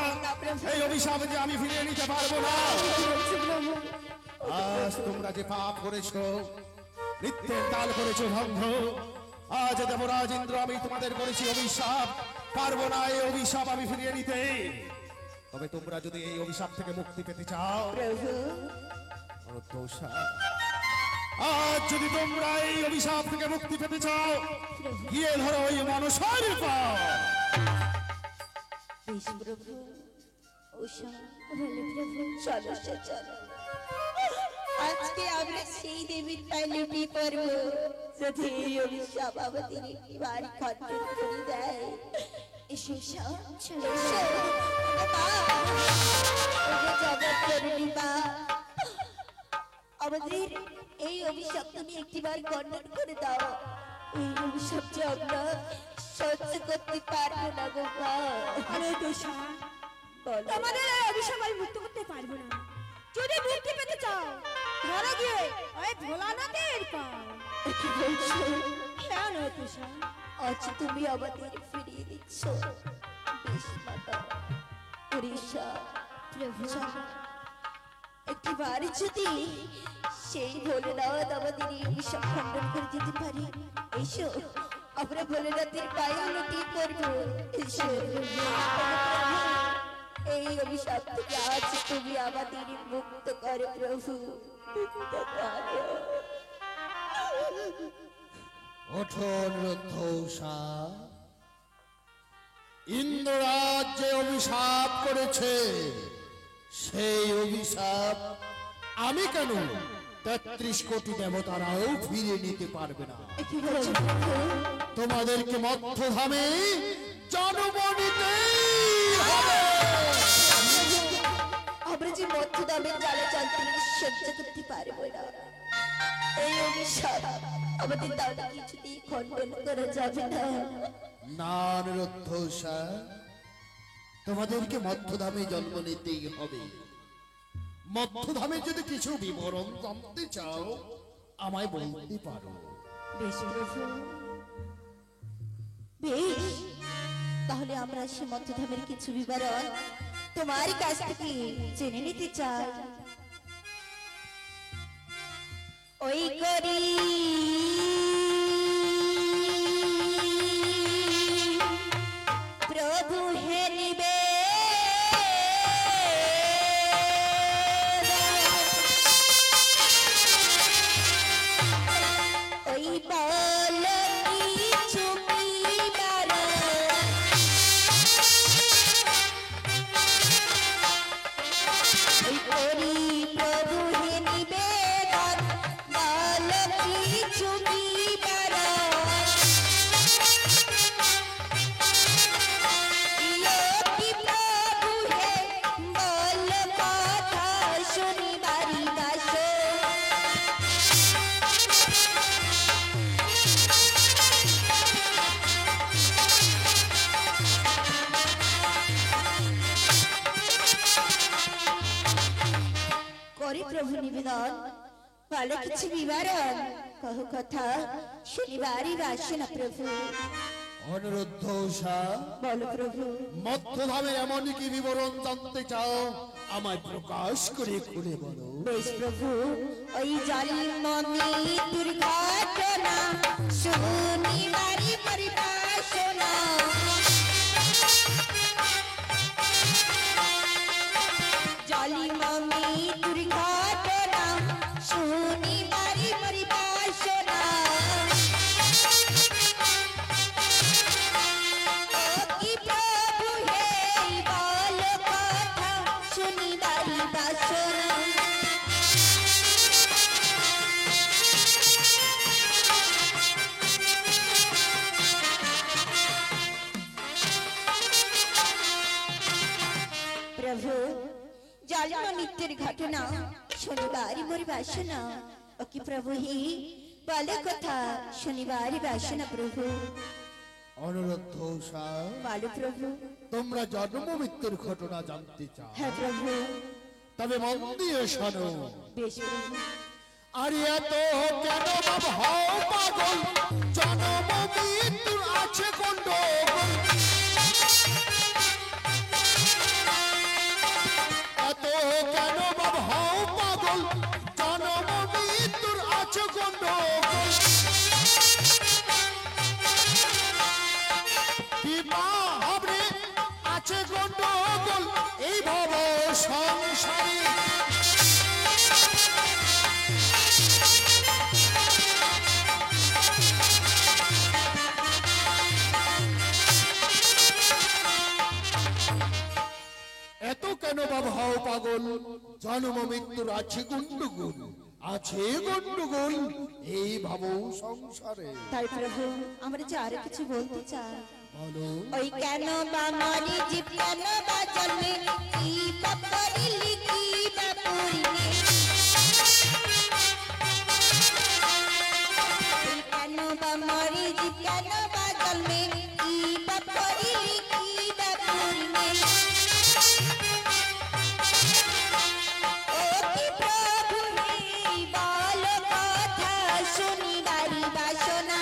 এই অভিশাপ যে আমি ফিরিয়ে নিতে পারবো না। আজ তোমরা যে পাপ করেছো, নিত্যের তাল করেছো ভঙ্গ, আজ দেবরাজ ইন্দ্র আমি তোমাদের করেছি অভিশাপ, পারবো না এই অভিশাপ আমি ফিরিয়ে নিতে। তবে তোমরা যদি এই অভিশাপ থেকে মুক্তি পেতে চাও, প্রভু অনুরুদ্ধ উষা, আজ যদি তোমরা এই অভিশাপ থেকে মুক্তি পেতে চাও, গিয়ে ধরো ওই মানুষের পা। বেশ প্রভু উষা চলো সে চলো আজকে আমরা সেই দেবীর পায়ে লুটিয়ে পড়বো যদি এই অভিশাপ আমাদের একটি বাড়ি খণ্ডন করে দেয়। এসো উষা, এসো মা, ওগো জগৎজননী মা, আমাদের এই অভিশাপ তুমি একটিবার খণ্ডন করে দাও। এই অভিশাপ যে আমরা সহ্য করতে পারবো না গো মা। আরে দোষা বলো। তোমাদের এই অভিশাপ আমি মুক্ত করতে পারবো না। যদি মুক্তি পেতে চাও ঘরে গিয়ে ওই ভোলানাথের পাও। কি বলছো? কেন দোষা? আজ তুমি আমাদের ফিরিয়ে দিচ্ছ। বেশ মাতা উড়িষ্যা প্রভু একটিবার যদি সেই ভোলেনাথ আমাদের এই অভিশাপ খণ্ডন করে দিতে পারি, এসো আমরা ভোলেনাথের পায়ে লুটিয়ে পড়বো। এসো এই অভিশাপ থেকে আজ তুমি আমাদের মুক্ত করো প্রভু, মুক্ত করো। ওঠো অনুরুদ্ধ উষা, ইন্দ্ররাজ যে অভিশাপ করেছে সেই অভিশাপ আমি কেন ৩৩ কোটি দেবতারাও ফিরিয়ে নিতে পারবে না। কি বলছো প্রভু? তোমাদেরকে মধ্যধামে জন্ম নিতেই হবে। আমরা যে মধ্য দামের জ্বালা যন্ত্রণা সহ্য করতে পারবো না, এই অভিশাপ আমাদের দাদা কিছুতেই খণ্ডন করা যাবে না। না অনুরুদ্ধ উষা, তোমাদেরকে মধ্যধামে জন্ম নিতেই হবে। মধ্যধামে যদি কিছু বিবরণ জানতে চাও আমায় বলতে পারো। বেশ প্রভু, বেশ, তাহলে আমরা সে মধ্যধামের কিছু বিবরণ তোমার কাছ থেকে জেনে নিতে চাই। ওই করি প্রভু হে নিবে ওই বল কিছু বিবরণ ওই করি প্রভু হে নিবেদন বল কিছু বিবরণ কি প্রভু হে বল কথা শুনিবারি দাস করে প্রভু নিবেদন বলো কিছু বিবরণ কহ কথা শুনিবারি বাসনা প্রভু। অনুরুদ্ধ উষা, বলো প্রভু। মধ্যধামে এমন কি বিবরণ জানতে চাও আমায় প্রকাশ করে খুলে বলো। বেশ প্রভু, ওই জন্ম মৃত্যুর ঘটনা শুনিবারি পরিবাসনা জন্ম মৃত্যুর ঘটনা শুনিবারি পরিবাসনা কি প্রভু হে বল কথা শুনিবারি বাসনা প্রভু জন্ম মৃত্যুর ঘটনা শনিবার মোর বাসনা ও কি প্রভু হি বলে কথা শনিবার বাসনা প্রভু। অনুরোধ উষা, বলো প্রভু। তোমরা জন্ম মৃত্যুর ঘটনা জানতে চাও? হ্যাঁ প্রভু। তবে মন দিয়ে শোনো। বেশ প্রভু। আর এত কেন বাবা হও পাগল, জন্ম মৃত্যুর আছে গন্ডগোল। এত কেন বাবা হও পাগল, জন্ম মৃত্যুর আছে গন্ডগোল। বিবাহ হবে আছে গন্ডগোল এই ভব সংসারে। এত কেন বাবা হও পাগল, জন্ম মৃত্যুর আছে গন্ডগোল, আছে গন্ডগোল এই ভাব সংসারে। তাই প্রভু আমরা যে আর কিছু বলতে চাই। বলো। ওই কেন বা মরি জীব কেন বা জন্মে কি বা করিলি কি বা পুরিলে। ওই কেন বা মরি জীব কেন বা জন্মে কি বা করিলি কি বা পুরিলে। ও কি প্রভু হে বলো কথা শুনিবারি বাসনা।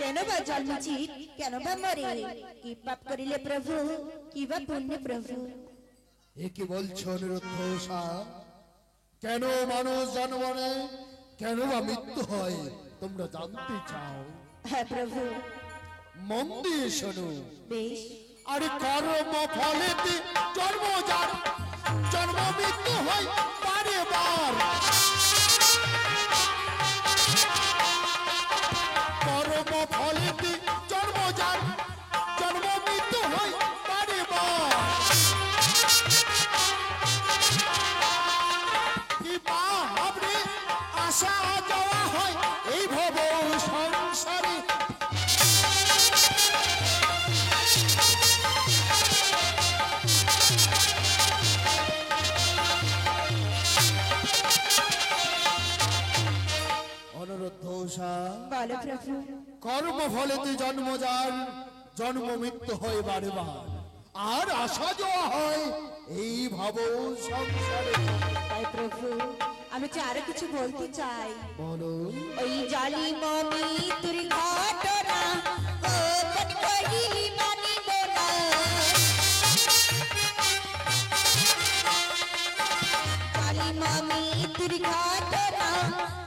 কেন বা জন্মেছি কেন বা মরে কি পাপ করিলে প্রভু কি বা পুণ্য প্রভু। এ কি বলছো নিরুদ্ধ উষা? কেন মানুষ জন্ম নেয়, কেন বা মৃত্যু হয় তোমরা জানতে চাও? হ্যাঁ প্রভু। মন দিয়ে শোনো। বেশ। আরে কর্ম ফলেতে জন্ম যার, জন্ম মৃত্যু হয় বারে বার। কর্ম ফলেতে জন্ম যার, জন্ম মৃত্যু হয় বারে বার। কি বা হবে আসা যাওয়া হয় এই ভব সংসারে। অনুরোধ উষা, বলো প্রভু। কর্ম ফলেতে জন্ম যার, জন্ম মৃত্যু হয় বারে বার। আর আসা যাওয়া হয় এই ভাব সংসারে। তাই প্রভু আমি যে আরো কিছু বলতে চাই। বলো। ওই জালি মমি তোর ঘটনা গোপন করিলি মানিব না। জালি মমি তোর ঘটনা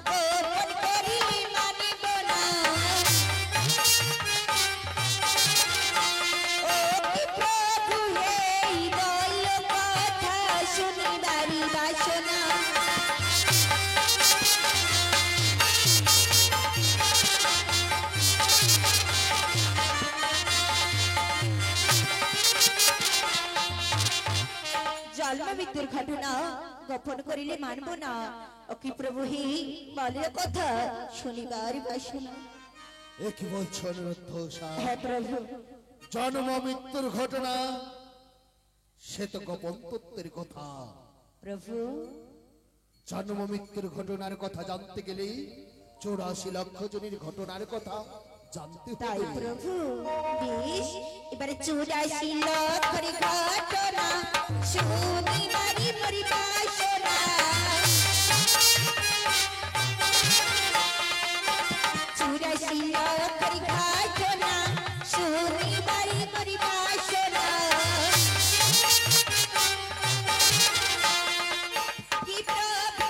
গোপন করিলি মানিব না। ও কি প্রভু হে বল কথা শুনিবারি বাসনা। জন্ম মৃত্যুর ঘটনা গোপন করিলে মানব না। ও কি প্রভু হি বলে কথা শনিবার বাসনা। এ কি বলছো নিরুদ্ধ উষা? হ্যাঁ প্রভু। জন্ম মৃত্যুর ঘটনা সে তো গোপন তত্ত্বের কথা। প্রভু জন্ম মৃত্যুর ঘটনার কথা জানতে গেলে 84 লক্ষ জনের ঘটনার কথা জানতে তাই হবে। প্রভু বেশ এবারে 84 লক্ষের ঘটনা শনিবারি পরিবাসনা। 84 লক্ষের ঘটনা শনিবারি পরিবাসনা। কি প্রভু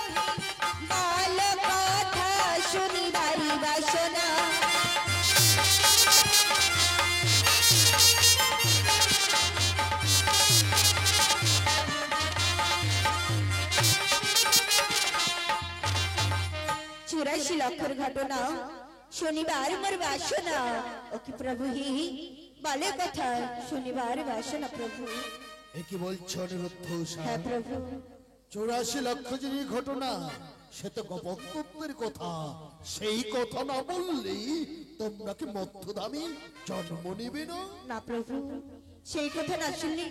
বল কথা শনিবারি বাসনা। চুরাশি লক্ষের ঘটনা শনিবার মোর বাসনা। ও কি প্রভু হি বলে কথা শনিবার বাসনা প্রভু। এ কি বলছো নিরুদ্ধ উষা? হ্যাঁ প্রভু। 84 লক্ষ জনের ঘটনা, সে তো গোপন্তত্বের কথা। সেই কথা না বললেই তোমরা কি মধ্যদামে জন্ম নেবে না? না প্রভু, সেই কথা না শুনলে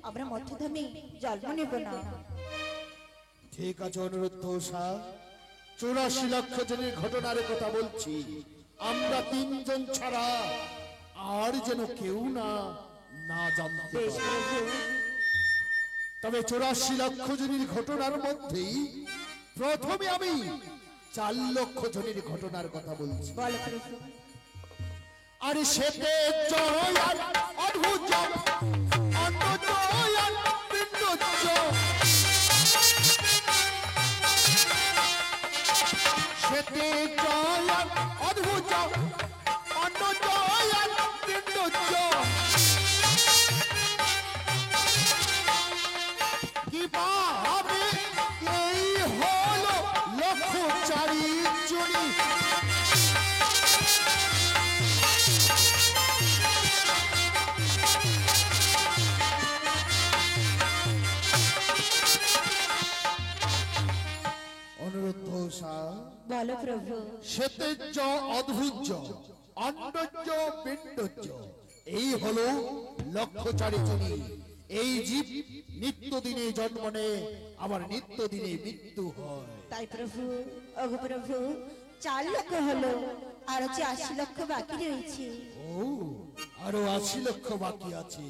আমরা মধ্যধামে জন্ম নেব না। ঠিক আছে অনুরুদ্ধ উষা, 84 লক্ষ জনের ঘটনার কথা বলছি। আমরা 3 জন ছাড়া আর যেন কেউ না জানতে বেশ পারে। প্রভু, তবে 84 লক্ষ জনের ঘটনার মধ্যেই প্রথমে আমি 4 লক্ষ জনের ঘটনার কথা বলছি। বলো প্রভু। আরে সেতে জয়ার অদ্ভুত অন্য জয়ার পিণ্ড সেতে জয়ার অদ্ভুত অন্য জয়ার পিণ্ড কিভাবে এই হলো লক্ষ চারি জনী অনুরুদ্ধ উষা, বলো প্রভু। সেতেজ্য অদ্ভুত অন্ডজ্য পিণ্ডজ্য, এই হলো লক্ষ চারি জনী। এই জীব নিত্যদিনে জন্ম নেয়, আবার নিত্যদিনে মৃত্যু হয়। তাই প্রভু, ওগো প্রভু, 4 লক্ষ হলো, আর হচ্ছে 80 লক্ষ বাকি রয়েছে। ও, আরো 80 লক্ষ বাকি আছে।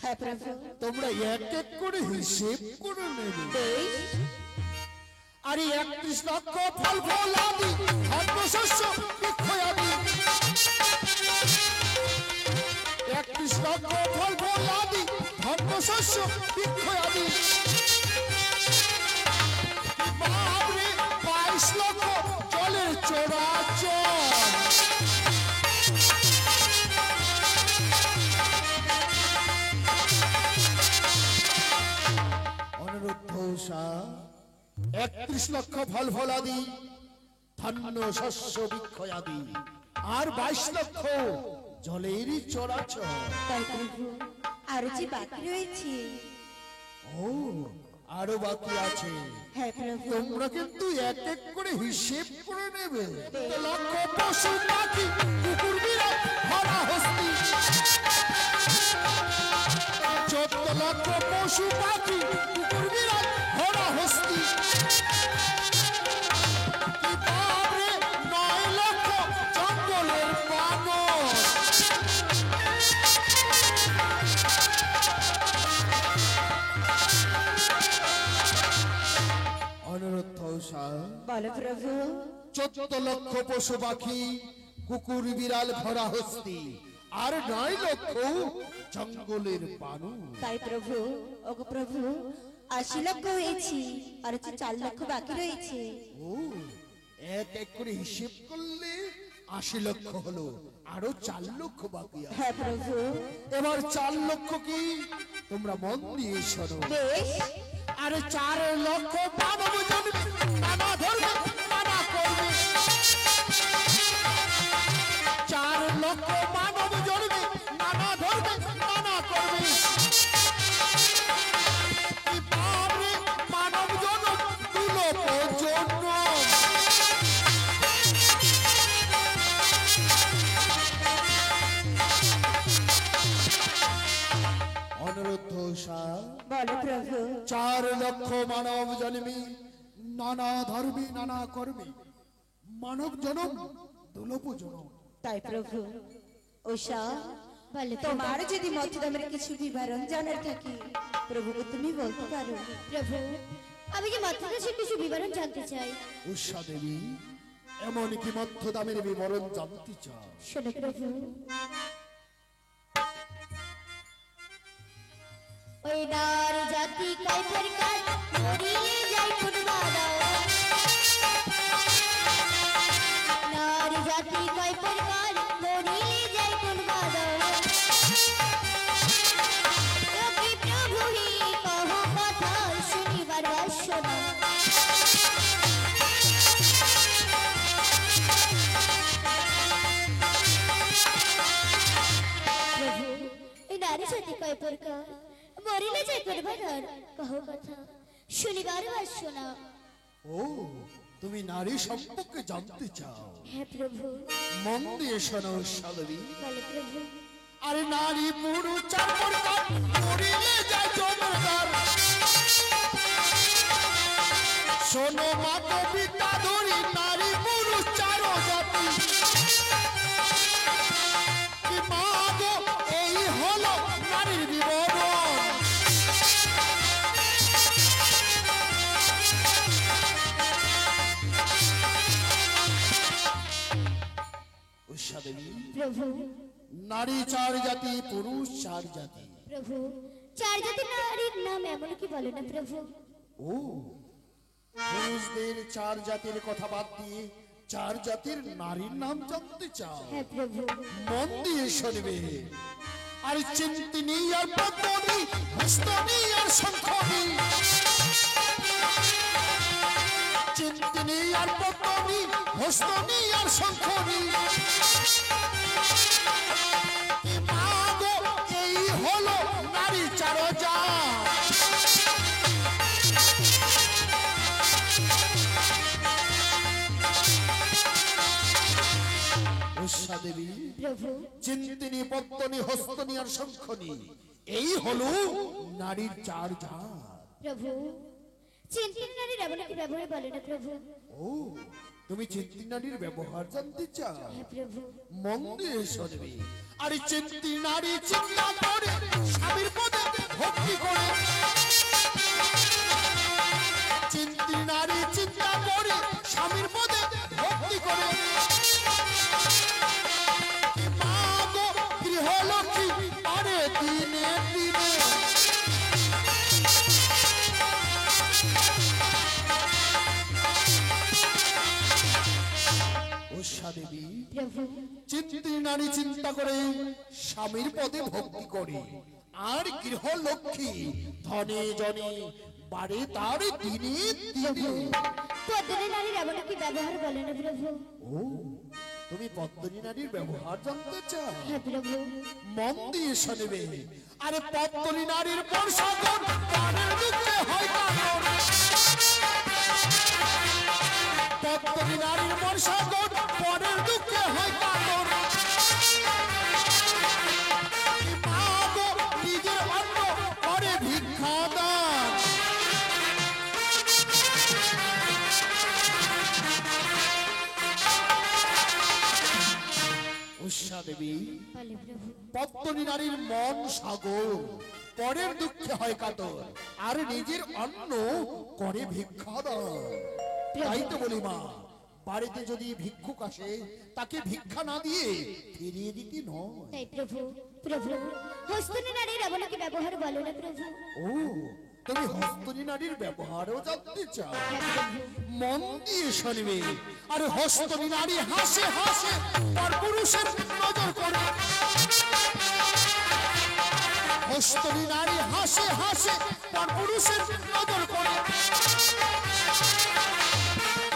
হ্যাঁ প্রভু। তোমরা এক এক করে হিসেব করে নেবে। বেশ, আরে 31 লক্ষ ফল ফলাদি খাদ্য শস্য বৃক্ষয়াদি, 31 লক্ষ ফল ফলাদি খাদ্য শস্য বৃক্ষয়াদি, বাবরে 22 লক্ষ জলের চরাচর, অনুরুদ্ধ উষা, 31 লক্ষ ফল ফলাদি ধান্য শস্য বৃক্ষয়াদি, আর 22 লক্ষ জলেরই চরাচর। তাই প্রভু, আর যে বাকি রয়েছে। ও, আরো বাকি আছে। হ্যাঁ প্রভু। তোমরা কিন্তু এক এক করে হিসেব করে নেবে। 14 লক্ষ পশু পাখি কুকুর বিড়াল ভরা হস্তি, 14 লক্ষ পশু পাখি কুকুর বিড়াল ভরা হস্তি, কি বাবরে 9 লক্ষ জঙ্গলের বানর, অনুরুদ্ধ উষা, বলো প্রভু। 14 লক্ষ পশু পাখি কুকুর বিড়াল ভরা হস্তি, আর 9 লক্ষ জঙ্গলের বানর। তাই প্রভু, ওগো প্রভু, 80 লক্ষ হয়েছে, আর হচ্ছে 4 লক্ষ বাকি রয়েছে। ও, এক এক করে হিসেব করলে 80 লক্ষ হলো, আরো 4 লক্ষ বাকি আছে। হ্যাঁ প্রভু। এবার 4 লক্ষ কি তোমরা মন দিয়ে শোনো। বেশ, আরে 4 লক্ষ মানব জন্মে নানা ধর্মে নানা কর্মে, 4 লক্ষ মানব জন্মে নানা ধর্মে নানা কর্মে, কি বাবরে মানব জন্ম দুলভ জন্ম, অনুরুদ্ধ উষা, বলো প্রভু। 4 লক্ষ মানব জন্মে নানা ধর্মে নানা কর্মে, মানব জনম দুলভ জনম। তাই প্রভু। উষা, তোমার যদি মধ্যদামের কিছু বিবরণ জানার থাকে, প্রভুকে তুমি বলতে পারো। প্রভু, আমি যে মধ্যদামের কিছু বিবরণ জানতে চাই। উষা দেবী, এমন কি মধ্যদামের বিবরণ জানতে চাও? শোনো প্রভু, ওই নারী জাতি কাইফের কাজ মরিয়ে যায় কোন বাধা, নারী জাতি কাইফের কাজ মরিয়ে যায় কোন বাধা, তোকে প্রভু হি কহ কথা শুনিবার বাসনা, প্রভু এই নারী জাতি কাইফের কাজ মরিলে যায় কোন বাধা, কহ কথা শনিবার বা শোনা। ও, তুমি নারী সম্পর্কে জানতে চাও? হ্যাঁ প্রভু। মন দিয়ে শোনো সাধবী। বলে প্রভু। আরে নারী পুরুষ চার প্রকার, মরিলে যায় জনতার। শোনো মা কবিতা ধরি, নারী পুরুষ চার জাতি। কি মা গো, এই হলো নারীর বিবরণ। উষা দেবী, প্রভু। নারী চার জাতি, পুরুষ চার জাতি। প্রভু, চার জাতির নারীর নাম এমন কি বলে না প্রভু? ও, পুরুষদের চার জাতির কথা বাদ দিয়ে চার জাতির নারীর নাম জানতে চাও? হ্যাঁ প্রভু। মন দিয়ে শুনবে। আর চিন্তিনি আর পদ্মনি, হস্তনি আর শঙ্খনি। চিন্তিনি আর পদ্মনি, হস্তনি আর শঙ্খনি। এ মা গো, এই হলো নারী চার জাত। উষা দেবী, প্রভু। চিন্তিনি, পদ্মনি, হস্তনি আর শঙ্খনি, এই হলো নারীর চার জাত। প্রভু, চিন্তিত নারীর এমন কি ব্যবহার বলে না প্রভু? ও, তুমি চিন্তি নারীর ব্যবহার জানতে চাও? হ্যাঁ প্রভু। মন দিয়ে শুনবে। আরে চিন্তি নারী চিন্তা করে, স্বামীর পদে ভক্তি করে। চিন্তি নারী চিন্তা করে, স্বামীর পদে ভক্তি করে। মা গো, গৃহলক্ষ্মী আরে দিনে দিনে। উষা দেবী, প্রভু। চিন্তি নারী চিন্তা করে, স্বামীর পদে ভক্তি করে। আর গৃহলক্ষ্মী ধনে জনে বাড়ে তার দিনে দিনে। পদ্মনী নারীর এমন কি ব্যবহার বলে না প্রভু? ও, তুমি পদ্মনী নারীর ব্যবহার জানতে চাও? হ্যাঁ প্রভু। মন দিয়ে শুনবে। আরে পদ্মনী নারীর বর্ষাগণ, প্রাণের দুঃখে হয় কাতর। পদ্মনী নারীর বর্ষাগণ, প্রাণের দুঃখে হয় কাতর। মা গো, নিজের অন্ন করে ভিক্ষা দান। উষা দেবী, বলে প্রভু। পদ্মনী নারীর মন সাগর, পরের দুঃখে হয় কাতর। আর নিজের অন্ন করে ভিক্ষা দান। তাই তো বলি মা, বাড়িতে যদি ভিক্ষুক আসে, তাকে ভিক্ষা না দিয়ে ফিরিয়ে দিতে নয়। তাই প্রভু। প্রভু, হস্তনী নারীর এমন কি ব্যবহার বলে না প্রভু? ও, তুমি হস্তনী নারীর ব্যবহারও জানতে চাও? হ্যাঁ প্রভু। মন দিয়ে শুনবে। আর হস্তনী নারী হাসে হাসে পর পুরুষের নজর করে। হস্তনী নারী হাসে হাসে পর পুরুষের নজর করে।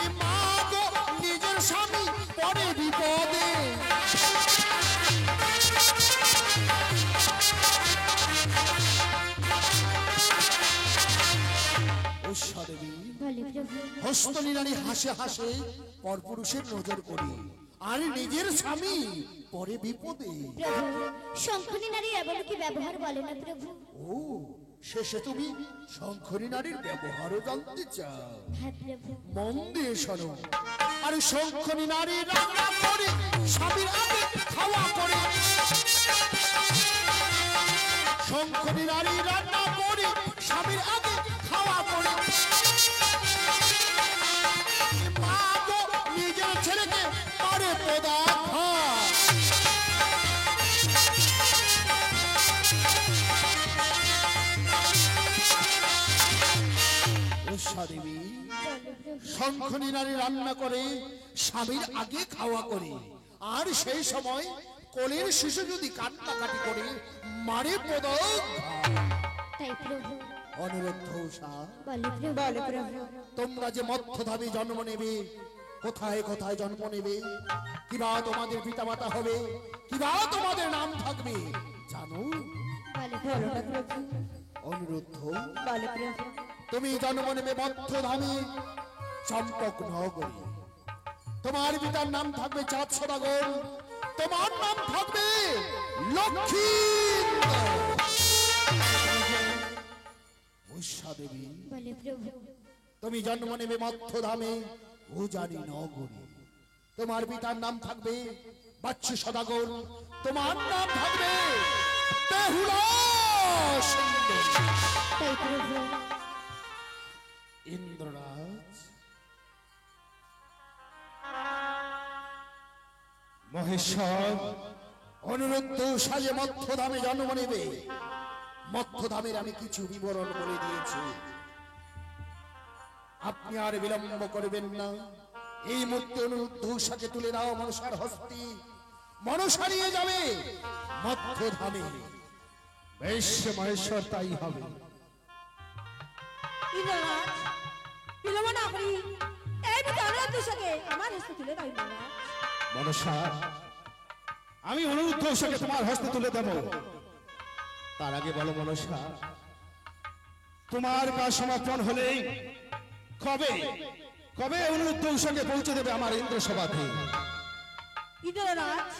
এ মা গো, নিজের স্বামী পরে বিপদে। উষা দেবী, বলে প্রভু। হস্তনী নারী হাসে হাসে পরপুরুষের নজর করে। আর নিজের স্বামী পরে বিপদে। প্রভু, শঙ্খনী নারীর এমন কি ব্যবহার বলে না প্রভু? ও, শেষে তুমি শঙ্খনী নারীর ব্যবহারও জানতে চাও? হ্যাঁ প্রভু। মন দিয়ে শোনো। আর শঙ্খনী নারী রান্না করে, স্বামীর আগে খাওয়া করে। শঙ্খনী নারী রান্না করে, স্বামীর আগে খাওয়া করে। মা গো, নিজের ছেলেকে পারে পদাঘাত। উষা দেবী, শঙ্খনী নারী রান্না করে, স্বামীর আগে খাওয়া করে। আর সেই সময় কোলের শিশু যদি কান্নাকাটি করে, মারে পদাঘাত। তাই প্রভু। অনুরোধ উষা, বলে প্রভু। বলে প্রভু। তোমরা যে মধ্যধামে জন্ম নেবে, কোথায় কোথায় জন্ম নেবে, কিবা তোমাদের পিতামাতা হবে, কিবা তোমাদের নাম থাকবে জানো? বলে প্রভু। অনুরোধ, বলে প্রভু। তুমি জন্ম নেবে মধ্যধামে চম্পক নগরী। তোমার পিতার নাম থাকবে চাঁদ সদাগর, তোমার নাম থাকবে লক্ষ্মী উষা দেবী। বলে প্রভু। তুমি জন্ম নেবে মধ্যধামে উজানি নগরী। তোমার পিতার নাম থাকবে বাচ্চু সদাগর, তোমার নাম থাকবে বেহুলা সুন্দরী। তাই প্রভু। ইন্দ্ররাজ মহেশ্বর অনুরুদ্ধ সাজে মধ্যধামে জন্ম নেবে। মধ্যধামের আমি কিছু বিবরণ বলে দিয়েছি, আপনি আর বিলম্ব করবেন না। এই মুহূর্তে অনুরুদ্ধ উষাকে তুলে দাও মনসার হস্তে, মনসা নিয়ে যাবে মধ্যধামে। বেশ মহেশ্বর, তাই হবে। ইন্দ্ররাজ বিলম্ব না করি এই বিধানের দোষকে আমার হস্তে তুলে দাও ইন্দ্ররাজ। মনসা, আমি অনুরুদ্ধ উষাকে তোমার হস্তে তুলে দেব। তার আগে বলো মনসা, তোমার কাজ সমাপন হলেই কবে কবে অনুরুদ্ধ উষাকে পৌঁছে দেবে আমার ইন্দ্র সভাতে? ইন্দ্ররাজ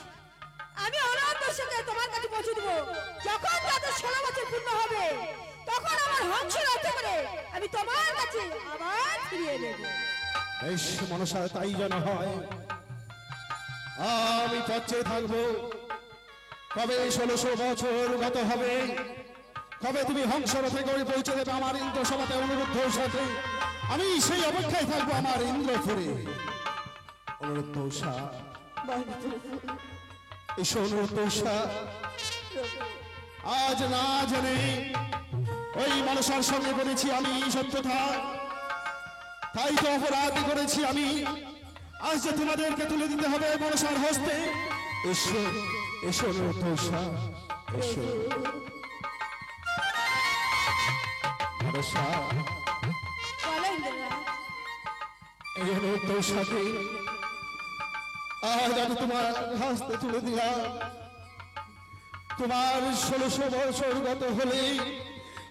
আমি অনাথ দোষকে তোমার কাছে পৌঁছে দেবো যখন তাদের 16 বছর পূর্ণ হবে, তখন আমার হংস রথ করে আমি তোমার কাছে আবার ফিরিয়ে দেব। বেশ মনসা, তাই যেন হয়। আমি পথে থাকবো। কবে 1600 বছর গত হবে, কবে তুমি হংসরথে করে পৌঁছে দেবে আমার ইন্দ্র সভাতে অনুরুদ্ধ উষাকে, আমি সেই অপেক্ষায় থাকবো আমার ইন্দ্রপুরে। অনুরুদ্ধ উষা, এসো অনুরুদ্ধ উষা। আজ না জেনে ওই মনসার সঙ্গে করেছি আমি সত্যতা, তাই তো অপরাধ করেছি আমি। আজ যে তোমাদেরকে তুলে দিতে হবে মনসার হস্তে। এসো এসো অনুরুদ্ধ উষা, এসো মনসা। বলো ইন্দ্ররাজ। এই অনুরুদ্ধ উষাকে আজ আমি তোমার হস্তে তুলে দিলাম। তোমার 1600 বছর গত হলেই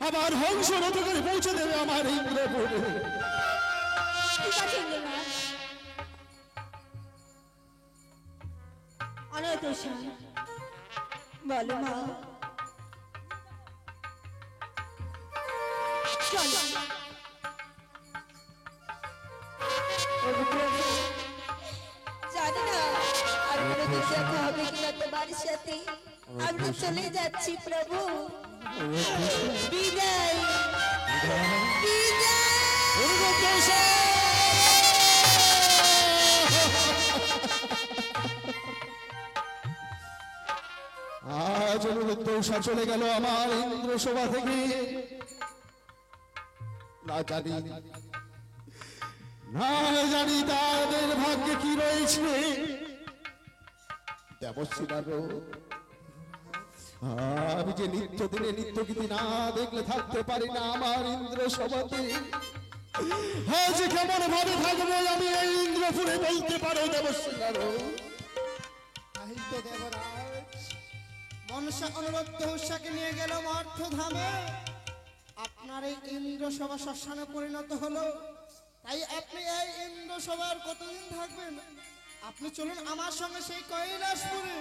আবার হংস রথ করে পৌঁছে দেবে আমার ইন্দ্রপুরে। ঠিক আছে ইন্দ্ররাজ। অনাথ দোষা বলো মা। চলো জানি না আর কোনো দিন দেখা হবে কিনা তোমার সাথে। আমরা চলে যাচ্ছি প্রভু, বিদায় বিদায়। অনুরুদ্ধ উষা! আজ অনুরুদ্ধ উষা চলে গেল আমার ইন্দ্র সভা থেকে। না জানি না জানি তাদের ভাগ্যে কি রয়েছে। দেবশ্রীরা আমি যে নিত্য দিনে নিত্য গীতি না দেখলে থাকতে পারি না আমার ইন্দ্র সভাতে। আজ কেমন ভাবে থাকবো আমি এই ইন্দ্রপুরে বলতে পারো দেবশ্রীরা। তাই তো দেবরাজ মনসা অনুরুদ্ধ উষাকে নিয়ে গেল মধ্যধামে। আপনার এই ইন্দ্র সভা শ্মশানে পরিণত হলো, তাই আপনি এই ইন্দ্র সভার কতদিন থাকবেন? আপনি চলুন আমার সঙ্গে সেই কৈলাসপুরে।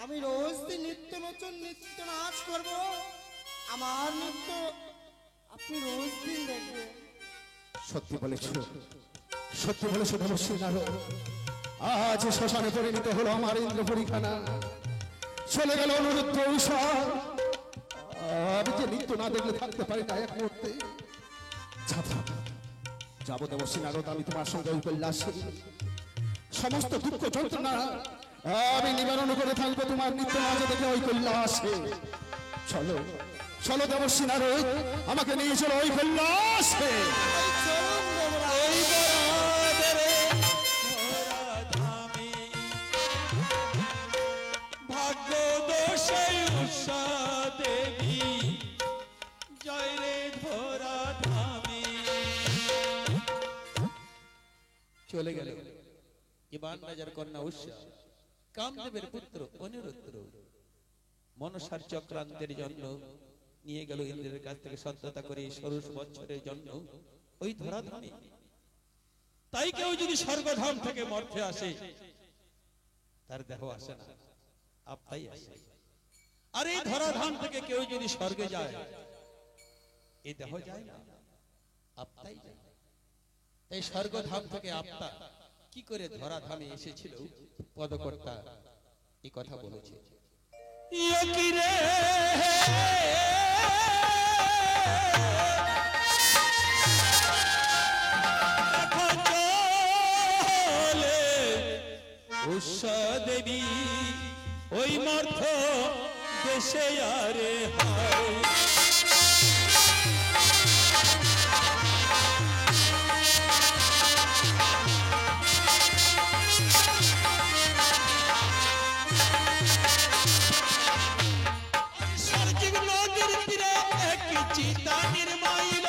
আমি রোজ দিন নিত্য নতুন নিত্য নাচ করব। আমার নৃত্য আপনি রোজ দিন দেখবেন। সত্যি বলেছো, সত্যি বলেছো দেবশ্রীরা। আজ শ্মশানে পরিণত হলো আমার ইন্দ্রপুরীখানা। চলে গেল অনুরুদ্ধ উষা। আমি যে নিত্য না দেখলে থাকতে পারি না এক মুহূর্তে। যাবো দেবশ্রী নারদ, আমি তোমার সঙ্গে ওই কৈলাসে সমস্ত দুঃখ যন্ত্রণা আমি নিবারণ করে থাকবো তোমার নিত্য নাচে দেখে ওই কৈলাসে। চলো চলো দেবশ্রী নারদ, আমাকে নিয়ে চলো ওই কৈলাসে। চলুন দেবরাজ। ভাগ্য দোষে উষা দেবী জয় রে ধরা ধামে। চলে গেল ইবান রাজার কন্যা উষা, কামদেবের পুত্র অনিরুদ্ধ। মনসার চক্রান্তের জন্য নিয়ে গেল ইন্দ্রের কাছ থেকে সত্যতা করে 16 বছরের জন্য ওই ধরাধামে। তাই কেউ যদি স্বর্গধাম থেকে মর্তে আসে তার দেহ আসে না, আত্মাই আসে। আর এই ধরাধাম থেকে কেউ যদি স্বর্গে যায় এই দেহ যায় না, আত্মাই যায়। তাই স্বর্গধাম থেকে আত্মা কি করে ধরাধামে এসেছিল, পদকর্তা এই কথা বলেছে। উষা দেবী ওই মর্থ দেশে আরে হায়, সরজিগ নদীর তীরে এক চিতা নির্মাইল,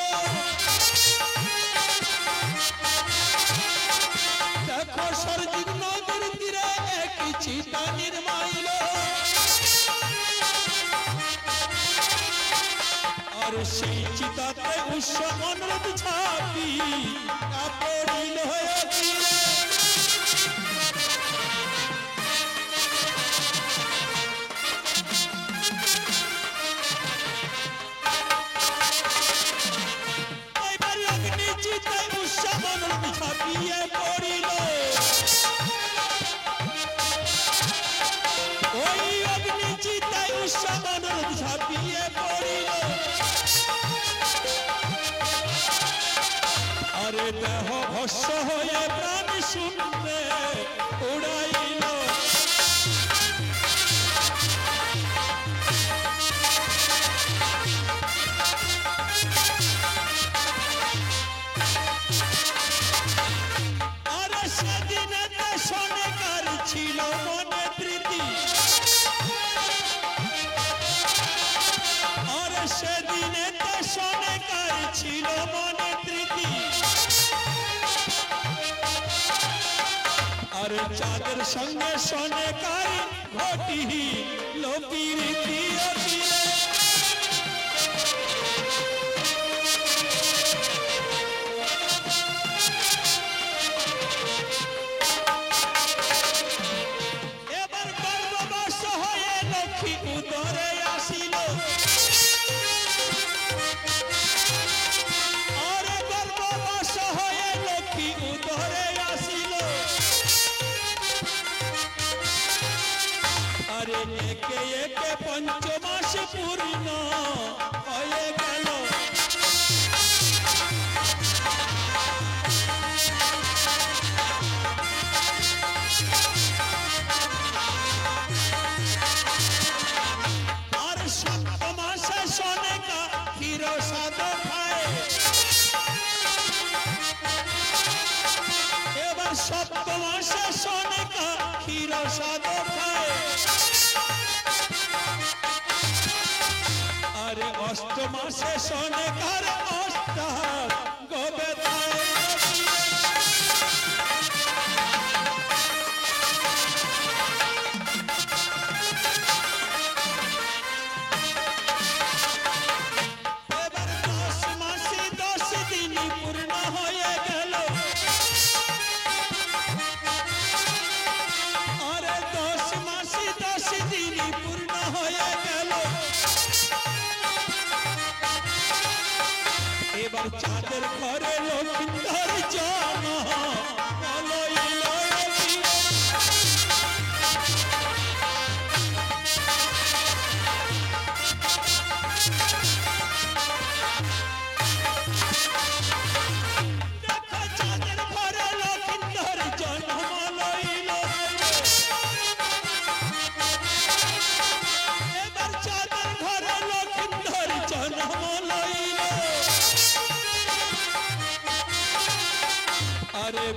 দেখো সরজিগ নদীর তীরে এক চিতা নির্মাইল, আর সেই চিতাতে উৎস অনুরোধ ছাপি কাপড়িল হয়ে গিয়ে। এবার অগ্নি চিতায় উৎস অনুরোধ ছাপিয়ে পড়িল, ওই অগ্নি চিতায় উৎস অনুরোধ ছাপিয়ে পড়িল, আরে দেহ ভস্য হয়ে প্রাণ শূন্যে উড়াইল। আরে সেদিনেতে শোনেকার ছিল মনে প্রীতি, আরে সেদিনেতে শোনেকার ছিল মনে প্রীতি, আর চাঁদের সঙ্গে শোনেকার ঘটি লোপিরীতি। এবার গর্ভবাস হয়ে লক্ষ্মী উদরে আসিল, আরে গর্ভবাস হয়ে লক্ষ্মী উদরে আসিল, আরে একে একে পঞ্চমাস পূর্ণ হয়ে গেল, আর 7 মাসে সোনেকা ক্ষীর সাদ খায়, এবার 7 মাসে সোনেকা ক্ষীর সাদ খায়, আরে 8 মাসে সোনেকার অষ্টার গোবেদায়। এবার 10 মাসে 10 দিন পূর্ণ হয়ে গেল, আরে 10 মাসে 10 দিন পূর্ণ হয়ে গেল, এবার চাঁদের ঘরে লক্ষ্মীর জন্ম হইল। দেখো চাঁদের ঘরে লক্ষ্মীর জন্ম হইল, এবার চাঁদের ঘরে লক্ষ্মীর জন্ম হইল, আরে